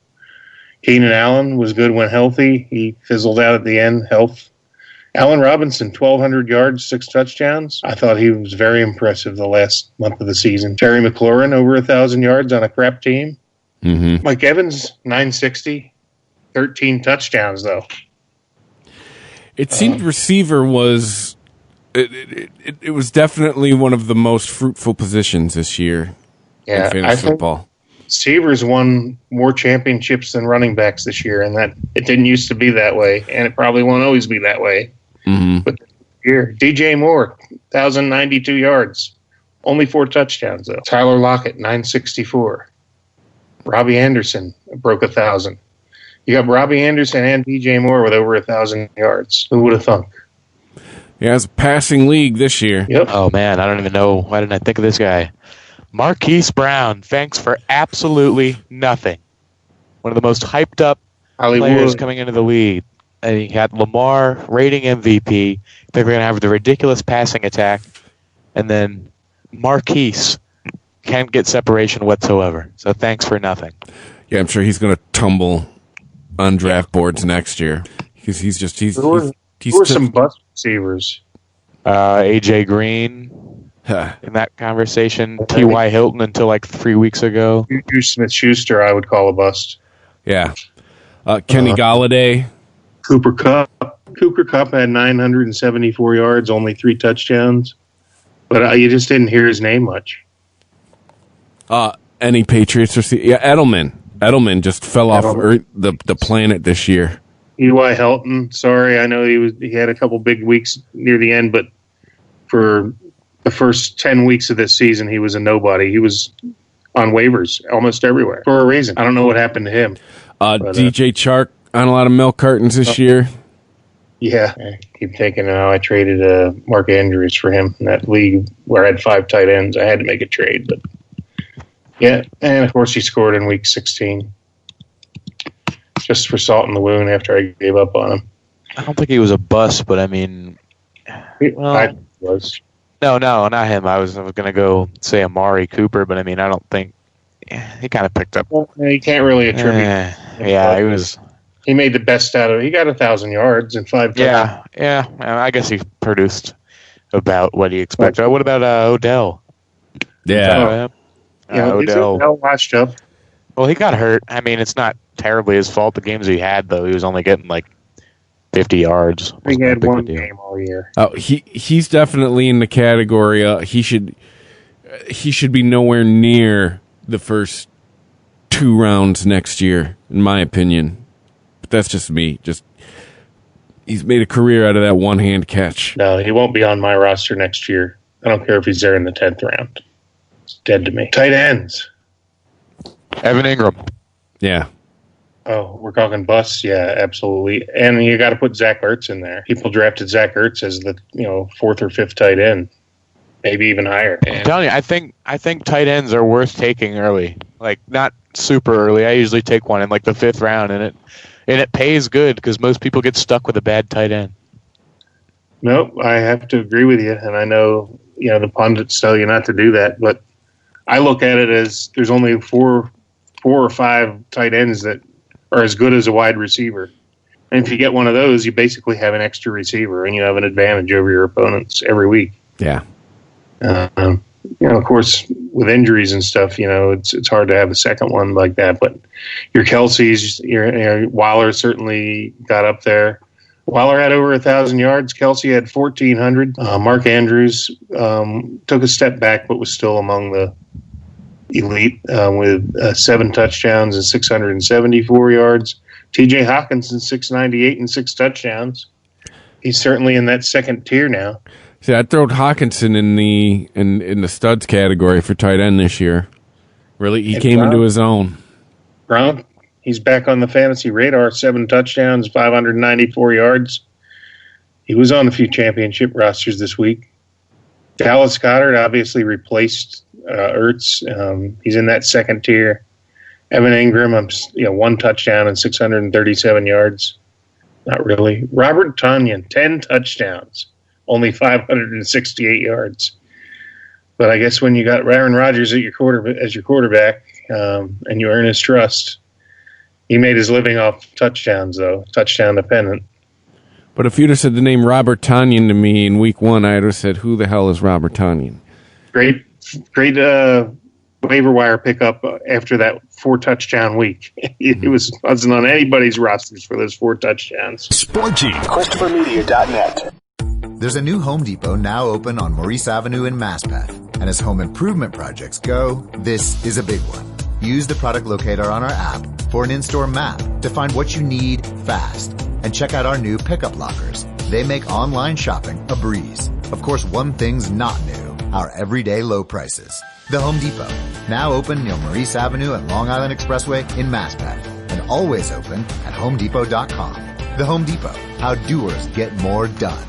Keenan Allen was good when healthy. He fizzled out at the end, health. Allen Robinson, 1,200 yards, 6 touchdowns. I thought he was very impressive the last month of the season. Terry McLaurin, over 1,000 yards on a crap team. Mm-hmm. Mike Evans, 960, 13 touchdowns, though. It seemed receiver was... It was definitely one of the most fruitful positions this year in fantasy football. Receivers won more championships than running backs this year, and that it didn't used to be that way, and it probably won't always be that way. Mm-hmm. But here, DJ Moore, 1,092 yards, only 4 touchdowns though. Tyler Lockett, 964. Robbie Anderson broke 1,000. You got Robbie Anderson and DJ Moore with over 1,000 yards. Who would have thunk? Yeah, it's a passing league this year. Yep. Oh, man, I don't even know. Why didn't I think of this guy? Marquise Brown, thanks for absolutely nothing. One of the most hyped up players coming into the league. And he had Lamar rating MVP. They were going to have the ridiculous passing attack. And then Marquise can't get separation whatsoever. So thanks for nothing. Yeah, I'm sure he's going to tumble on draft boards next year. Because he's Who are some bust receivers? AJ Green in that conversation. T.Y. Hilton until like 3 weeks ago. Juju Smith-Schuster, I would call a bust. Yeah. Kenny Galladay. Cooper Kupp. Cooper Kupp had 974 yards, only 3 touchdowns. But you just didn't hear his name much. Any Patriots receiver? Yeah, Edelman. Edelman just fell off the planet this year. E.Y. Hilton, sorry, I know he had a couple big weeks near the end, but for the first 10 weeks of this season, he was a nobody. He was on waivers almost everywhere for a reason. I don't know what happened to him. DJ Chark on a lot of milk cartons this year. Yeah, I keep thinking now. I traded Mark Andrews for him in that league where I had 5 tight ends. I had to make a trade, but yeah, and of course he scored in week 16. Just for salt in the wound after I gave up on him. I don't think he was a bust, but I mean... Well, I was. No, not him. I was going to go say Amari Cooper, but I mean, I don't think... he kind of picked up... Well, you can't really attribute... yeah, he was... He made the best out of it. He got 1,000 yards and 5 touchdowns. Yeah. I guess he produced about what he expected. What about Odell? Yeah. Odell washed up. Well, he got hurt. I mean, it's not terribly his fault. The games he had, though, he was only getting like 50 yards. He had one game all year. Oh, he's definitely in the category. He should be nowhere near the first 2 rounds next year, in my opinion. But that's just me. He's made a career out of that one-hand catch. No, he won't be on my roster next year. I don't care if he's there in the 10th round. It's dead to me. Tight ends. Evan Ingram. Yeah. Oh, we're talking busts? Yeah, absolutely. And you got to put Zach Ertz in there. People drafted Zach Ertz as the 4th or 5th tight end, maybe even higher. I'm telling you, I think tight ends are worth taking early. Like, not super early. I usually take one in like the 5th round, and it pays good because most people get stuck with a bad tight end. Nope, I have to agree with you, and I know the pundits tell you not to do that, but I look at it as there's only 4 or 5 tight ends that are as good as a wide receiver. And if you get one of those, you basically have an extra receiver, and you have an advantage over your opponents every week. Yeah. Of course, with injuries and stuff, it's hard to have a second one like that. But your Kelce's, your Waller certainly got up there. Waller had over 1,000 yards. Kelsey had 1,400. Mark Andrews took a step back, but was still among the elite with 7 touchdowns and 674 yards. T.J. Hawkinson, 698 and 6 touchdowns. He's certainly in that second tier now. See, I'd throw Hawkinson in the studs category for tight end this year. Really, he came into his own. Gronk, he's back on the fantasy radar. 7 touchdowns, 594 yards. He was on a few championship rosters this week. Dallas Goedert obviously replaced Ertz. He's in that second tier. Evan Ingram, 1 touchdown and 637 yards. Not really. Robert Tonyan, 10 touchdowns, only 568 yards. But I guess when you got Aaron Rodgers as your quarterback, and you earn his trust, he made his living off touchdowns, though, touchdown dependent. But if you'd have said the name Robert Tonyan to me in week 1, I'd have said, who the hell is Robert Tonyan? Great waiver wire pickup after that 4-touchdown week. It wasn't on anybody's rosters for those 4 touchdowns. Sporgy. ChristopherMedia.net. There's a new Home Depot now open on Maurice Avenue in Maspeth. And as home improvement projects go, this is a big one. Use the product locator on our app for an in-store map to find what you need fast. And check out our new pickup lockers. They make online shopping a breeze. Of course, one thing's not new, our everyday low prices. The Home Depot, now open near Maurice Avenue and Long Island Expressway in Maspeth, and always open at HomeDepot.com. The Home Depot, how doers get more done.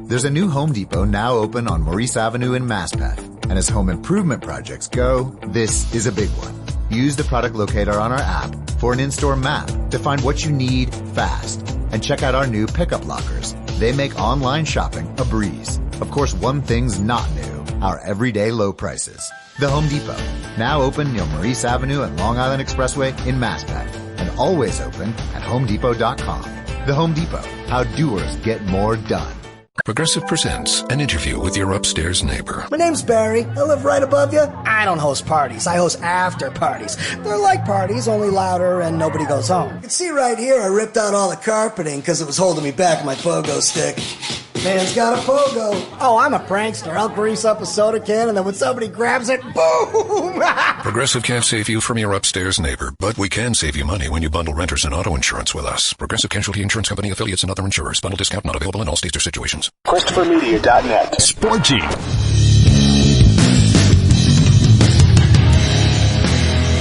There's a new Home Depot now open on Maurice Avenue in Maspeth, and as home improvement projects go, this is a big one. Use the product locator on our app for an in-store map to find what you need fast, and check out our new pickup lockers. They make online shopping a breeze. Of course, one thing's not new, our everyday low prices. The Home Depot, now open near Maurice Avenue and Long Island Expressway in Maspeth, and always open at HomeDepot.com. The Home Depot, how doers get more done. Progressive presents an interview with your upstairs neighbor. My name's Barry. I live right above you. I don't host parties. I host after parties. They're like parties, only louder and nobody goes home. You can see right here I ripped out all the carpeting because it was holding me back with my pogo stick. Man's got a pogo. Oh, I'm a prankster. I'll grease up a soda can and then when somebody grabs it, boom! Progressive can't save you from your upstairs neighbor, but we can save you money when you bundle renters and auto insurance with us. Progressive Casualty Insurance Company, affiliates, and other insurers. Bundle discount not available in all states or situations. ChristopherMedia.net. Sporgy.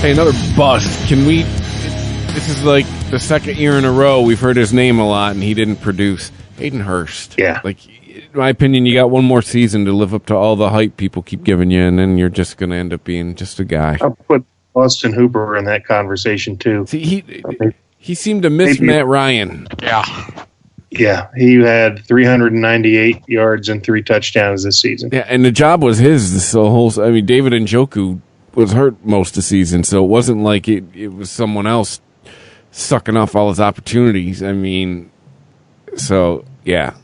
Hey, another bust. This is like the second year in a row we've heard his name a lot and he didn't produce. Hayden Hurst. Yeah. Like, in my opinion, you got one more season to live up to all the hype people keep giving you, and then you're just going to end up being just a guy. I'll put Austin Hooper in that conversation, too. See, he seemed to miss Matt Ryan. Yeah, he had 398 yards and 3 touchdowns this season. Yeah, and the job was his. David Njoku was hurt most of the season, so it wasn't like it was someone else sucking off all his opportunities. So, yeah.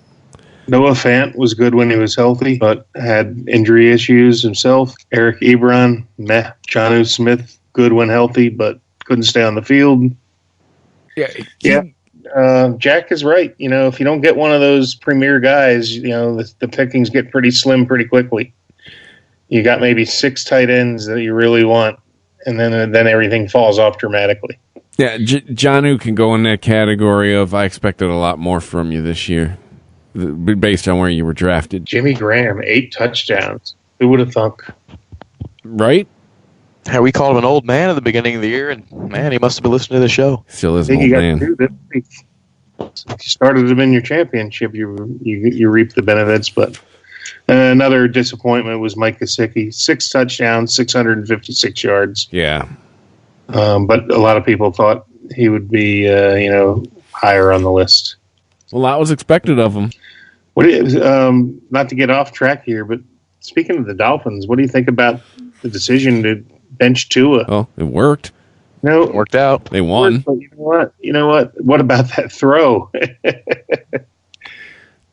Noah Fant was good when he was healthy, but had injury issues himself. Eric Ebron, meh. Jonnu Smith, good when healthy, but couldn't stay on the field. Yeah. Jack is right. If you don't get one of those premier guys, the pickings get pretty slim pretty quickly. You got maybe 6 tight ends that you really want, and then everything falls off dramatically. Yeah, Jonnu can go in that category of I expected a lot more from you this year, based on where you were drafted. Jimmy Graham, 8 touchdowns. Who would have thunk? Right? Yeah, we called him an old man at the beginning of the year, and man, he must have been listening to the show. Still is an old man. If you started him in your championship, you reap the benefits. But another disappointment was Mike Gesicki. 6 touchdowns, 656 yards. Yeah. But a lot of people thought he would be, higher on the list. Well, that was expected of him. Not to get off track here, but speaking of the Dolphins, what do you think about the decision to bench Tua? Oh, it worked. No, it worked out. They won. But you know what? What about that throw? That's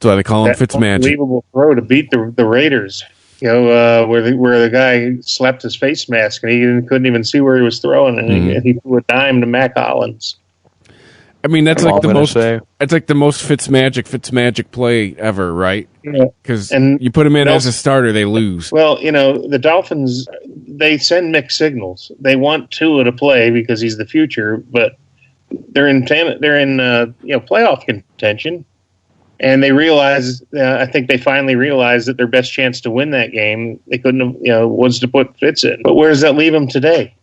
why they call him Fitzmagic. Unbelievable throw to beat the Raiders. Where the guy slapped his face mask and he couldn't even see where he was throwing, and he threw a dime to Mac Hollins. I mean, that's I'm like all the gonna most. say. It's like the most Fitzmagic play ever, right? Yeah. Because And you put him in they'll- as a starter, they lose. Well, the Dolphins, they send mixed signals. They want Tua to play because he's the future, but they're in playoff contention, and they realize. I think they finally realized that their best chance to win that game, they couldn't have, was to put Fitz in. But where does that leave them today?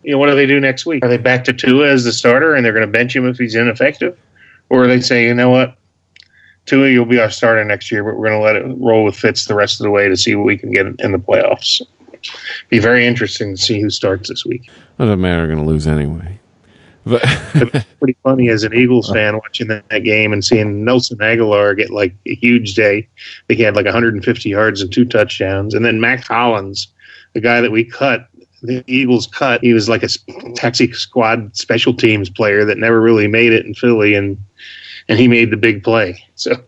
What do they do next week? Are they back to Tua as the starter, and they're going to bench him if he's ineffective, or are they say, you know what? Tua, you'll be our starter next year, but we're going to let it roll with Fitz the rest of the way to see what we can get in the playoffs. Be very interesting to see who starts this week. Doesn't matter, going to lose anyway. But It's pretty funny as an Eagles fan watching that game and seeing Nelson Aguilar get like a huge day. He had like 150 yards and 2 touchdowns. And then Mac Hollins, the guy that the Eagles cut, he was like a taxi squad special teams player that never really made it in Philly, and he made the big play. So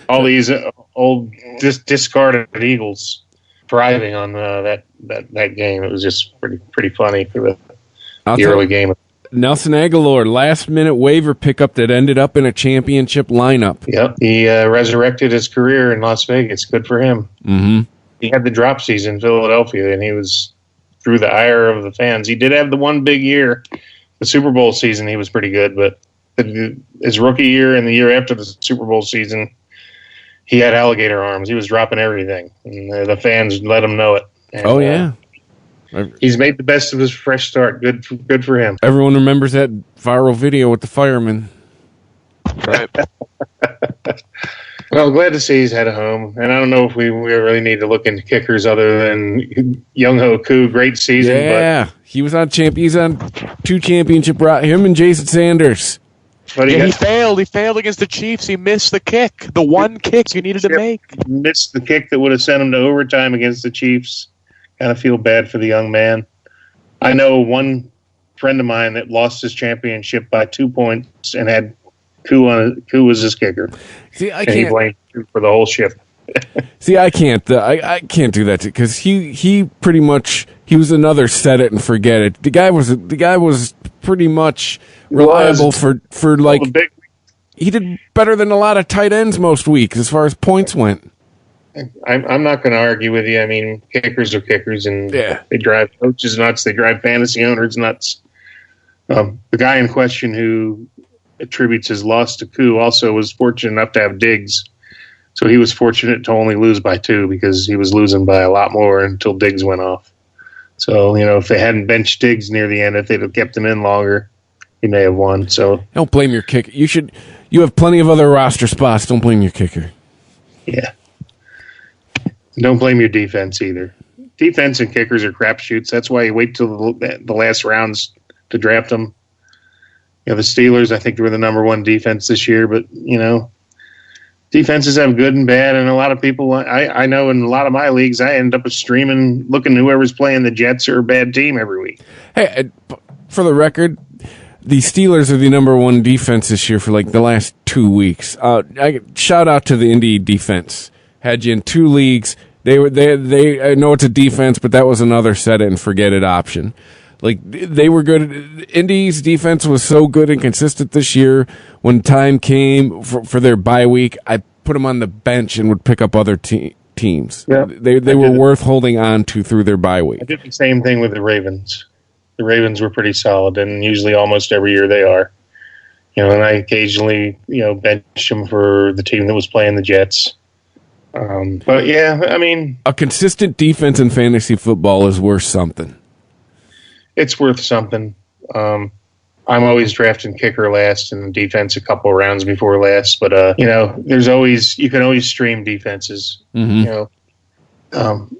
all these old discarded Eagles thriving on that game. It was just pretty funny for the early game. Nelson Aguilar, last-minute waiver pickup that ended up in a championship lineup. Yep, he resurrected his career in Las Vegas. Good for him. Mm-hmm. He had the drop season in Philadelphia, and he was through the ire of the fans. He did have the one big year, the Super Bowl season. He was pretty good, but his rookie year and the year after the Super Bowl season, he had alligator arms. He was dropping everything, and the fans let him know it. And, yeah. He's made the best of his fresh start. Good for him. Everyone remembers that viral video with the fireman. Right. Well, glad to see he's had a home. And I don't know if we really need to look into kickers other than Young-Ho Koo. Great season. Yeah, he was on He's on 2 championship routes. Him and Jason Sanders. But he failed. He failed against the Chiefs. He missed the kick. The one kick you needed to make. Missed the kick that would have sent him to overtime against the Chiefs. Kind of feel bad for the young man. I know one friend of mine that lost his championship by 2 points and had Koo was his kicker. See, I and he can't blamed Koo for the whole ship. See, I can't. I can't do that because he pretty much he was another set it and forget it. The guy was pretty much reliable for like he did better than a lot of tight ends most weeks as far as points went. I'm not going to argue with you. I mean, kickers are kickers, and they drive coaches nuts. They drive fantasy owners nuts. The guy in question who attributes his loss to Koo also was fortunate enough to have Diggs. So he was fortunate to only lose by 2 because he was losing by a lot more until Diggs went off. So, if they hadn't benched Diggs near the end, if they'd have kept him in longer, he may have won. So don't blame your kicker. You have plenty of other roster spots. Don't blame your kicker. Yeah. Don't blame your defense either. Defense and kickers are crapshoots. That's why you wait till the last rounds to draft them. The Steelers, I think, were the number 1 defense this year, but, defenses have good and bad, and a lot of people, I know in a lot of my leagues, I end up streaming, looking whoever's playing the Jets or a bad team every week. Hey, for the record, the Steelers are the number 1 defense this year for like the last 2 weeks. Shout out to the Indy defense. Had you in 2 leagues. They I know it's a defense, but that was another set it and forget it option. Like they were good. Indy's defense was so good and consistent this year. When time came for their bye week, I put them on the bench and would pick up other teams. Yeah, they were worth holding on to through their bye week. I did the same thing with the Ravens. The Ravens were pretty solid, and usually almost every year they are. And I occasionally bench them for the team that was playing the Jets. But yeah, I mean, a consistent defense in fantasy football is worth something. It's worth something. I'm always drafting kicker last and defense a couple rounds before last. But you can always stream defenses. Mm-hmm.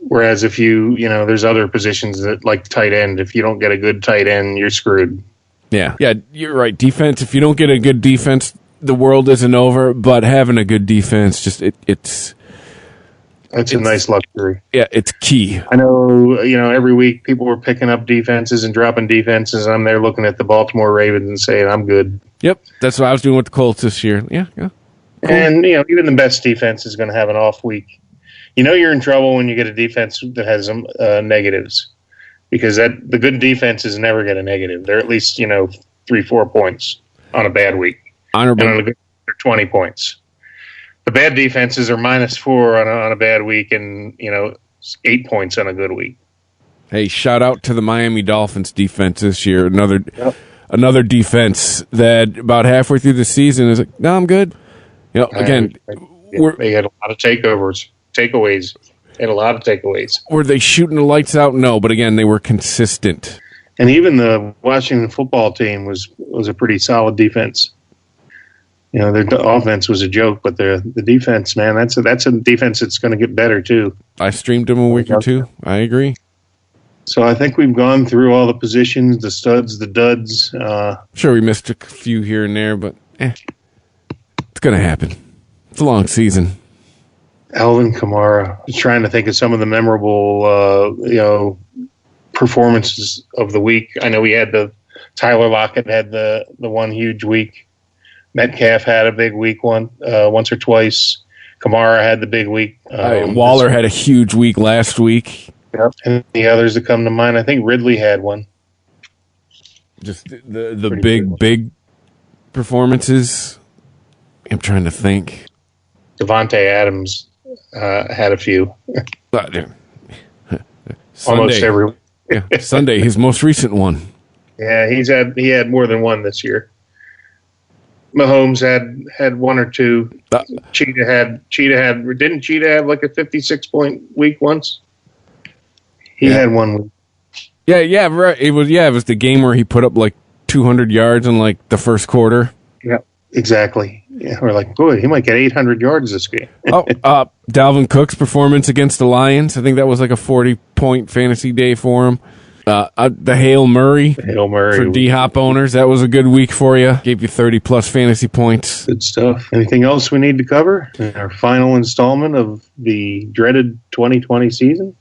Whereas if there's other positions that like tight end. If you don't get a good tight end, you're screwed. Yeah, you're right. Defense. If you don't get a good defense, the world isn't over. But having a good defense, it's a nice luxury. Yeah, it's key. I know, every week people were picking up defenses and dropping defenses. I'm there looking at the Baltimore Ravens and saying, I'm good. Yep, that's what I was doing with the Colts this year. Yeah. Cool. And, even the best defense is going to have an off week. You're in trouble when you get a defense that has negatives because the good defenses never get a negative. They're at least, 3-4 points on a bad week. Honorable. And on a good, they're 20 points. The bad defenses are -4 on a bad week, and 8 points on a good week. Hey, shout out to the Miami Dolphins defense this year. Another defense that about halfway through the season is like, no, I'm good. Again, they had a lot of takeaways. They had a lot of takeaways. Were they shooting the lights out? No, but again, they were consistent. And even the Washington football team was a pretty solid defense. Their offense was a joke, but the defense, man, that's a defense that's going to get better too. I streamed them a week or two. I agree. So I think we've gone through all the positions, the studs, the duds. Sure, we missed a few here and there, but it's going to happen. It's a long season. Alvin Kamara. Just trying to think of some of the memorable, performances of the week. I know we had Tyler Lockett had the one huge week. Metcalf had a big week once or twice. Kamara had the big week. Waller had a huge week last week. Yep. And the others that come to mind, I think Ridley had one. Just the big performances. I'm trying to think. Devontae Adams had a few. Almost every week. Sunday, his most recent one. Yeah, he had more than one this year. Mahomes had one or two. Cheetah had didn't Cheetah have like a 56-point week once? He had one week. Yeah, right. It was the game where he put up like 200 yards in like the first quarter. Yeah, exactly. Yeah, we're like, boy, he might get 800 yards this game. Dalvin Cook's performance against the Lions. I think that was like a 40-point fantasy day for him. The Hail Murray for D-Hop owners. That was a good week for you. Gave you 30-plus fantasy points. Good stuff. Anything else we need to cover in our final installment of the dreaded 2020 season?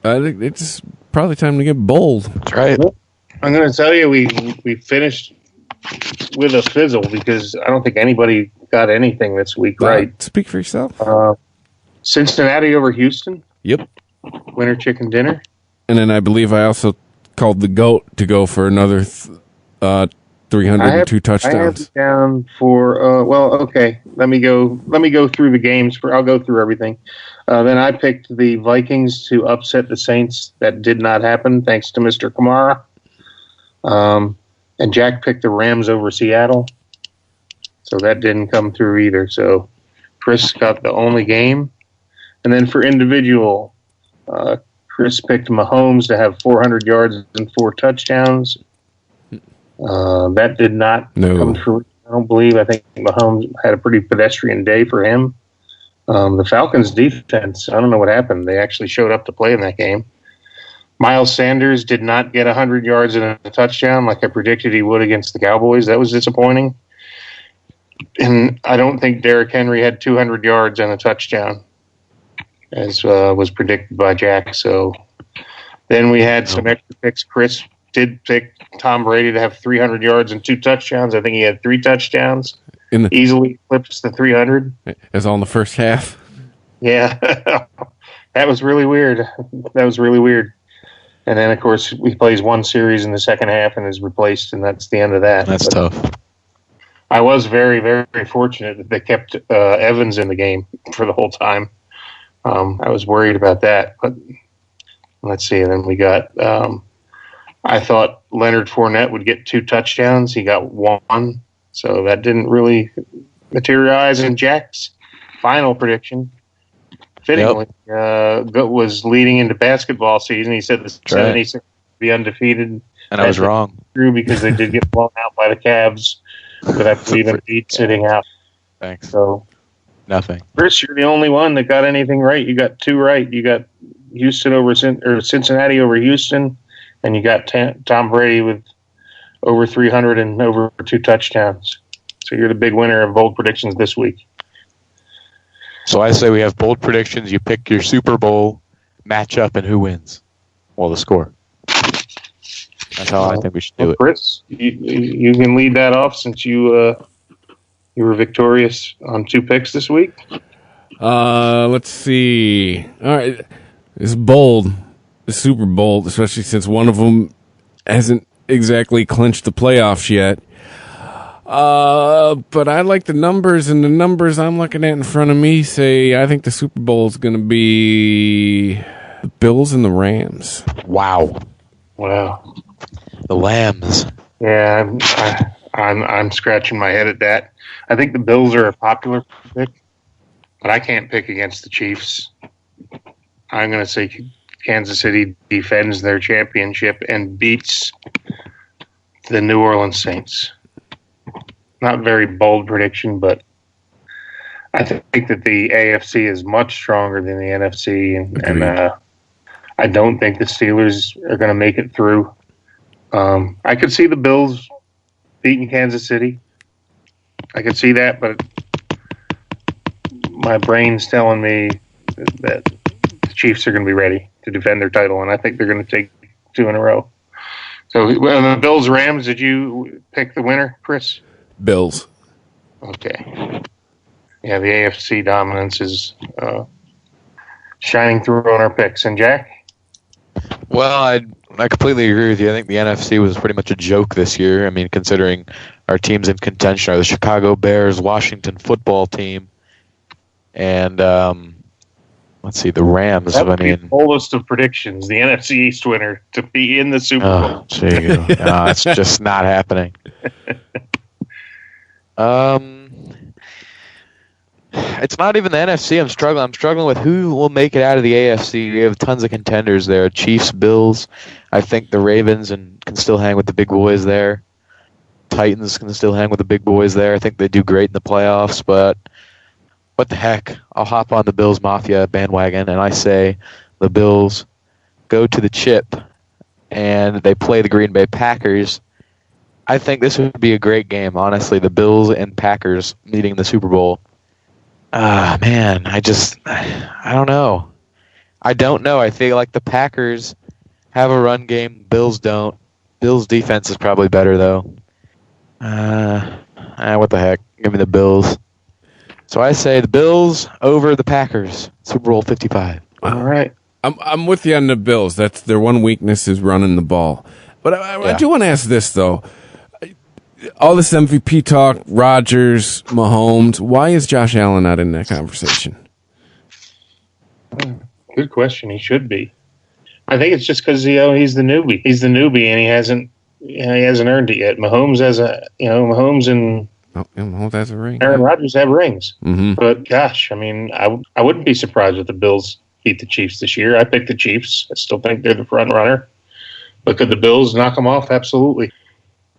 I think it's probably time to get bold. That's right. I'm going to tell you, we finished with a fizzle because I don't think anybody got anything this week right. Speak for yourself. Cincinnati over Houston. Yep. Winter chicken dinner. And then I believe I also called the GOAT to go for another 302 touchdowns. I have it down for okay. Let me go through the games. I'll go through everything. Then I picked the Vikings to upset the Saints. That did not happen, thanks to Mr. Kamara. And Jack picked the Rams over Seattle, so that didn't come through either. So Chris got the only game. And then for individual, Chris picked Mahomes to have 400 yards and 4 touchdowns. That did not come through. I don't believe. I think Mahomes had a pretty pedestrian day for him. The Falcons' defense, I don't know what happened. They actually showed up to play in that game. Miles Sanders did not get 100 yards and a touchdown like I predicted he would against the Cowboys. That was disappointing. And I don't think Derrick Henry had 200 yards and a touchdown, as was predicted by Jack. So then we had some extra picks. Chris did pick Tom Brady to have 300 yards and 2 touchdowns. I think he had 3 touchdowns. Easily eclipsed the 300. That's all in the first half? Yeah. That was really weird. And then, of course, he plays one series in the second half and is replaced, and that's the end of that. That's tough. I was very, very fortunate that they kept Evans in the game for the whole time. I was worried about that. But let's see. And then we got I thought Leonard Fournette would get 2 touchdowns. He got 1. So that didn't really materialize in Jack's final prediction. Fittingly, was leading into basketball season. He said the 76ers would be undefeated. And I was wrong. True, because they did get blown out by the Cavs, but I believe Embiid sitting out. Thanks. So nothing. Chris, you're the only one that got anything right. You got 2 right. You got Cincinnati over Houston, and you got Tom Brady with over 300 and over 2 touchdowns. So you're the big winner of bold predictions this week. So I say we have bold predictions. You pick your Super Bowl matchup and who wins. Well, the score. That's how I think we should do it. Chris, you can lead that off since you were victorious on 2 picks this week. Let's see. All right, it's bold. It's super bold, especially since one of them hasn't exactly clinched the playoffs yet. But I like the numbers, and the numbers I'm looking at in front of me say I think the Super Bowl is going to be the Bills and the Rams. Wow. The Lambs. Yeah, I'm scratching my head at that. I think the Bills are a popular pick, but I can't pick against the Chiefs. I'm going to say Kansas City defends their championship and beats the New Orleans Saints. Not very bold prediction, but I think that the AFC is much stronger than the NFC, and I don't think the Steelers are going to make it through. I could see the Bills beating Kansas City. I could see that, but my brain's telling me that the Chiefs are going to be ready to defend their title, and I think they're going to take 2 in a row. So, the Bills-Rams, did you pick the winner, Chris? Bills. Okay. Yeah, the AFC dominance is shining through on our picks. And Jack? Well, I completely agree with you. I think the NFC was pretty much a joke this year. I mean, considering our teams in contention are the Chicago Bears, Washington football team, and let's see, the Rams. That would be the boldest of predictions. The NFC East winner to be in the Super Bowl. Oh, gee, no, it's just not happening. It's not even the NFC. I'm struggling with who will make it out of the AFC. We have tons of contenders there. Chiefs, Bills. I think the Ravens can still hang with the big boys there. Titans can still hang with the big boys there. I think they do great in the playoffs, but what the heck? I'll hop on the Bills Mafia bandwagon, and I say the Bills go to the chip, and they play the Green Bay Packers. I think this would be a great game, honestly. The Bills and Packers meeting in the Super Bowl. Man, I don't know. I don't know. I feel like the Packers have a run game. Bills don't. Bills' defense is probably better, though. What the heck? Give me the Bills. So I say the Bills over the Packers. Super Bowl 55. All right. I'm with you on the Bills. That's their one weakness is running the ball. But I do want to ask this, though. All this MVP talk, Rodgers, Mahomes, why is Josh Allen not in that conversation? Good question. He should be. I think it's just because he's the newbie. He's the newbie, and he hasn't earned it yet. Mahomes has Mahomes and Mahomes has a ring. Aaron Rodgers have rings. Mm-hmm. But gosh, I mean, I wouldn't be surprised if the Bills beat the Chiefs this year. I picked the Chiefs. I still think they're the front runner. But could the Bills knock them off? Absolutely.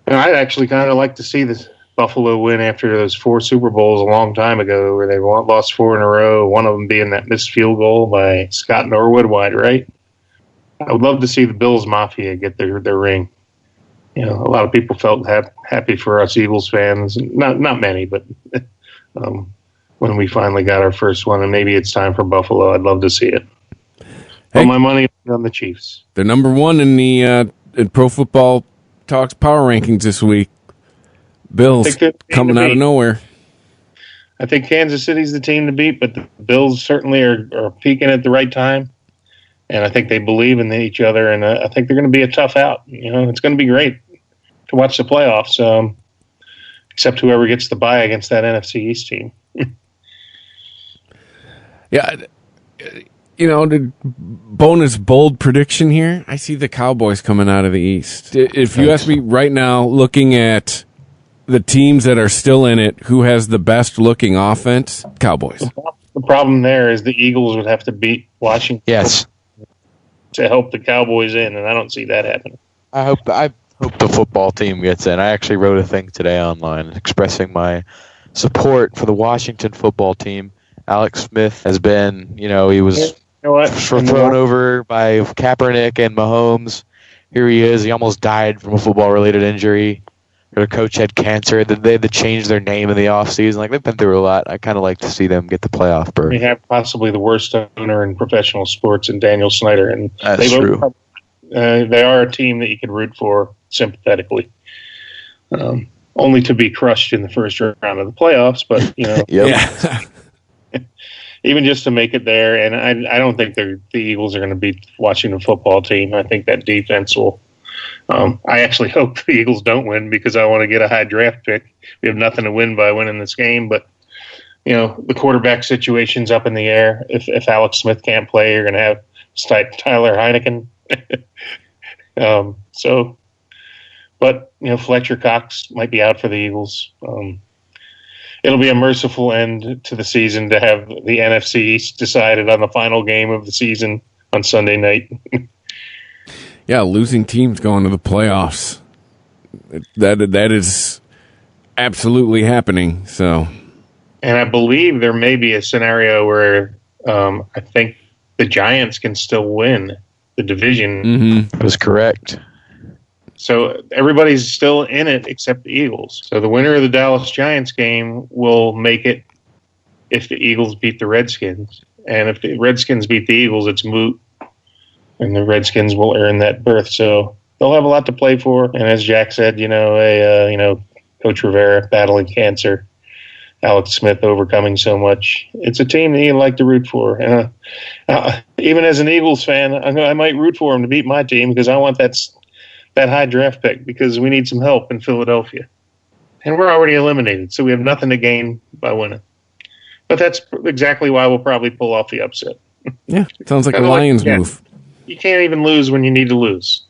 And I'd actually kind of like to see the Buffalo win after those 4 Super Bowls a long time ago where they lost 4 in a row, one of them being that missed field goal by Scott Norwood wide right. I would love to see the Bills Mafia get their ring. A lot of people felt happy for us Eagles fans. Not many, but when we finally got our first one, and maybe it's time for Buffalo, I'd love to see it. Hey, my money is on the Chiefs. They're number 1 in the in Pro Football Talks power rankings this week. Bills coming out of nowhere. I think Kansas City's the team to beat, but the Bills certainly are peaking at the right time. And I think they believe in each other, and I think they're going to be a tough out. It's going to be great to watch the playoffs, except whoever gets the bye against that NFC East team. Yeah. The bonus bold prediction here, I see the Cowboys coming out of the East. If you ask me right now, looking at the teams that are still in it, who has the best looking offense? Cowboys. The problem there is the Eagles would have to beat Washington to help the Cowboys in, and I don't see that happening. I hope the football team gets in. I actually wrote a thing today online expressing my support for the Washington football team. Alex Smith has been, he was thrown over by Kaepernick and Mahomes. Here he is. He almost died from a football-related injury. Their coach had cancer. They had to change their name in the offseason. They've been through a lot. I kind of like to see them get the playoff berth. We have possibly the worst owner in professional sports in Daniel Snyder. And that's true. They are a team that you can root for sympathetically. Only to be crushed in the first round of the playoffs, but, even just to make it there, and I don't think the Eagles are going to beat the Washington football team. I think that defense will I actually hope the Eagles don't win because I want to get a high draft pick. We have nothing to win by winning this game, but the quarterback situation's up in the air. If Alex Smith can't play, you're going to have Tyler Heineken. But Fletcher Cox might be out for the Eagles. It'll be a merciful end to the season to have the NFC East decided on the final game of the season on Sunday night. Yeah, losing teams going to the playoffs. That is absolutely happening. So, and I believe there may be a scenario where I think the Giants can still win the division. Mm-hmm. That's correct. So everybody's still in it except the Eagles. So the winner of the Dallas Giants game will make it if the Eagles beat the Redskins. And if the Redskins beat the Eagles, it's moot. And the Redskins will earn that berth. So they'll have a lot to play for. And as Jack said, Coach Rivera battling cancer, Alex Smith overcoming so much. It's a team that you like to root for. And even as an Eagles fan, I might root for them to beat my team because I want that high draft pick because we need some help in Philadelphia. And we're already eliminated, so we have nothing to gain by winning. But that's exactly why we'll probably pull off the upset. Yeah, sounds like a Lions move. You can't even lose when you need to lose.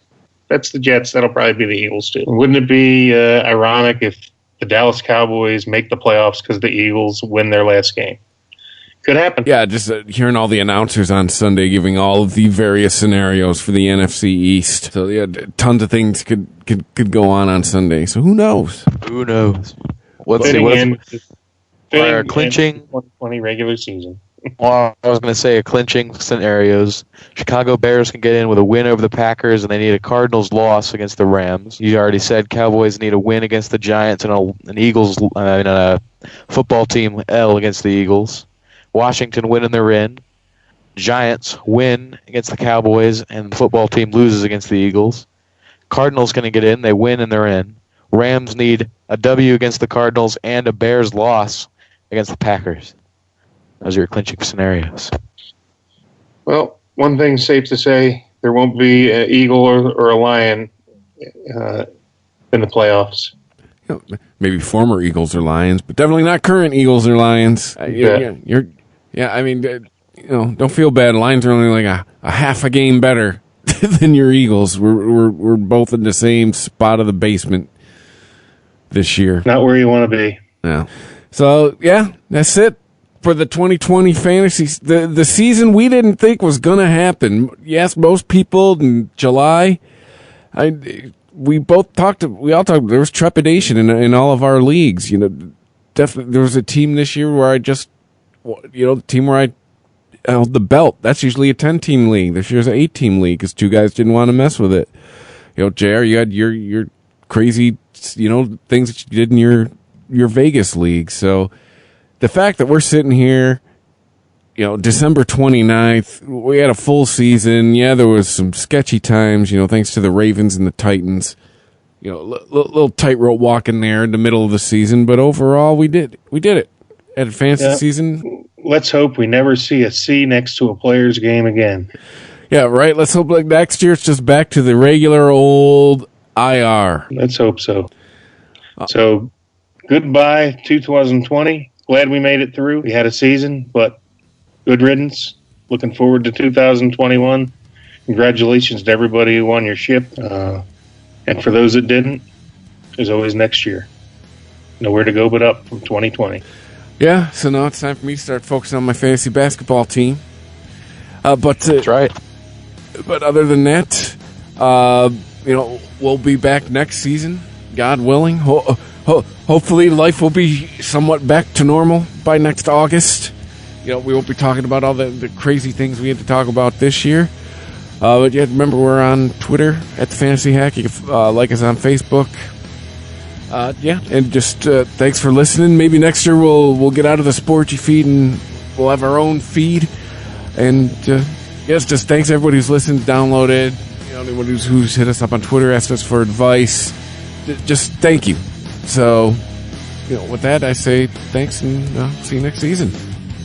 That's the Jets. That'll probably be the Eagles, too. Wouldn't it be ironic if the Dallas Cowboys make the playoffs because the Eagles win their last game? Could happen. Yeah, just hearing all the announcers on Sunday giving all of the various scenarios for the NFC East. So, yeah, tons of things could go on Sunday. So, who knows? Who knows? Let's see. What clinching 2020 regular season. Well, I was going to say clinching scenarios. Chicago Bears can get in with a win over the Packers, and they need a Cardinals loss against the Rams. You already said Cowboys need a win against the Giants and a football team L against the Eagles. Washington win and they're in. Giants win against the Cowboys, and the football team loses against the Eagles. Cardinals going to get in. They win and they're in. Rams need a W against the Cardinals and a Bears loss against the Packers. Those are your clinching scenarios. Well, one thing's safe to say, there won't be an Eagle or a Lion in the playoffs. Maybe former Eagles or Lions, but definitely not current Eagles or Lions. Don't feel bad. Lions are only like a half a game better than your Eagles. We're both in the same spot of the basement this year. Not where you want to be. Yeah. So, yeah, that's it for the 2020 fantasy. The season we didn't think was going to happen. Yes, most people in July. We all talked. There was trepidation in all of our leagues. Definitely there was a team this year where the team where I held the belt. That's usually a 10-team league. This year's an 8-team league because 2 guys didn't want to mess with it. JR, you had your crazy, things that you did in your Vegas league. So the fact that we're sitting here, December 29th, we had a full season. Yeah, there was some sketchy times, thanks to the Ravens and the Titans. Little tightrope walking there in the middle of the season, but overall we did it. Had a fantasy season. Let's hope we never see a C next to a Players game again. Yeah, right. Let's hope next year it's just back to the regular old IR. Let's hope so. So, goodbye 2020. Glad we made it through. We had a season, but good riddance. Looking forward to 2021. Congratulations to everybody who won your ship. And for those that didn't, there's always next year. Nowhere to go but up from 2020. Yeah, so now it's time for me to start focusing on my fantasy basketball team. That's right. But other than that, we'll be back next season, God willing. Hopefully life will be somewhat back to normal by next August. We won't be talking about all the crazy things we had to talk about this year. But yeah, remember we're on Twitter at the Fantasy Hack. You can like us on Facebook. And just thanks for listening. Maybe next year we'll get out of the Sporty feed and we'll have our own feed. And just thanks everybody who's listened, downloaded. Anyone who's hit us up on Twitter, asked us for advice. Just thank you. So, with that, I say thanks and see you next season.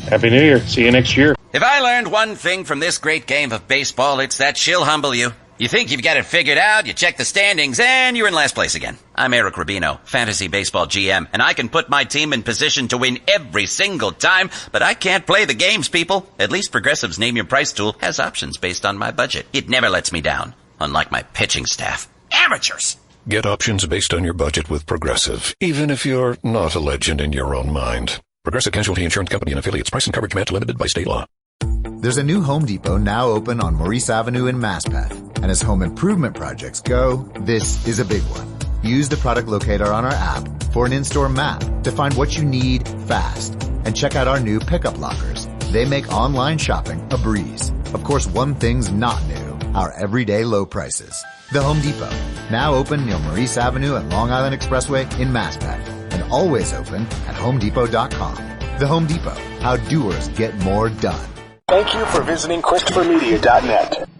Happy New Year. See you next year. If I learned one thing from this great game of baseball, it's that she'll humble you. You think you've got it figured out, you check the standings, and you're in last place again. I'm Eric Rubino, Fantasy Baseball GM, and I can put my team in position to win every single time, but I can't play the games, people. At least Progressive's Name Your Price tool has options based on my budget. It never lets me down, unlike my pitching staff. Amateurs! Get options based on your budget with Progressive, even if you're not a legend in your own mind. Progressive Casualty Insurance Company and affiliates. Price and coverage match limited by state law. There's a new Home Depot now open on Maurice Avenue in Maspeth. And as home improvement projects go, this is a big one. Use the product locator on our app for an in-store map to find what you need fast. And check out our new pickup lockers. They make online shopping a breeze. Of course, one thing's not new, our everyday low prices. The Home Depot, now open near Maurice Avenue and Long Island Expressway in Maspeth. And always open at HomeDepot.com. The Home Depot, how doers get more done. Thank you for visiting ChristopherMedia.net.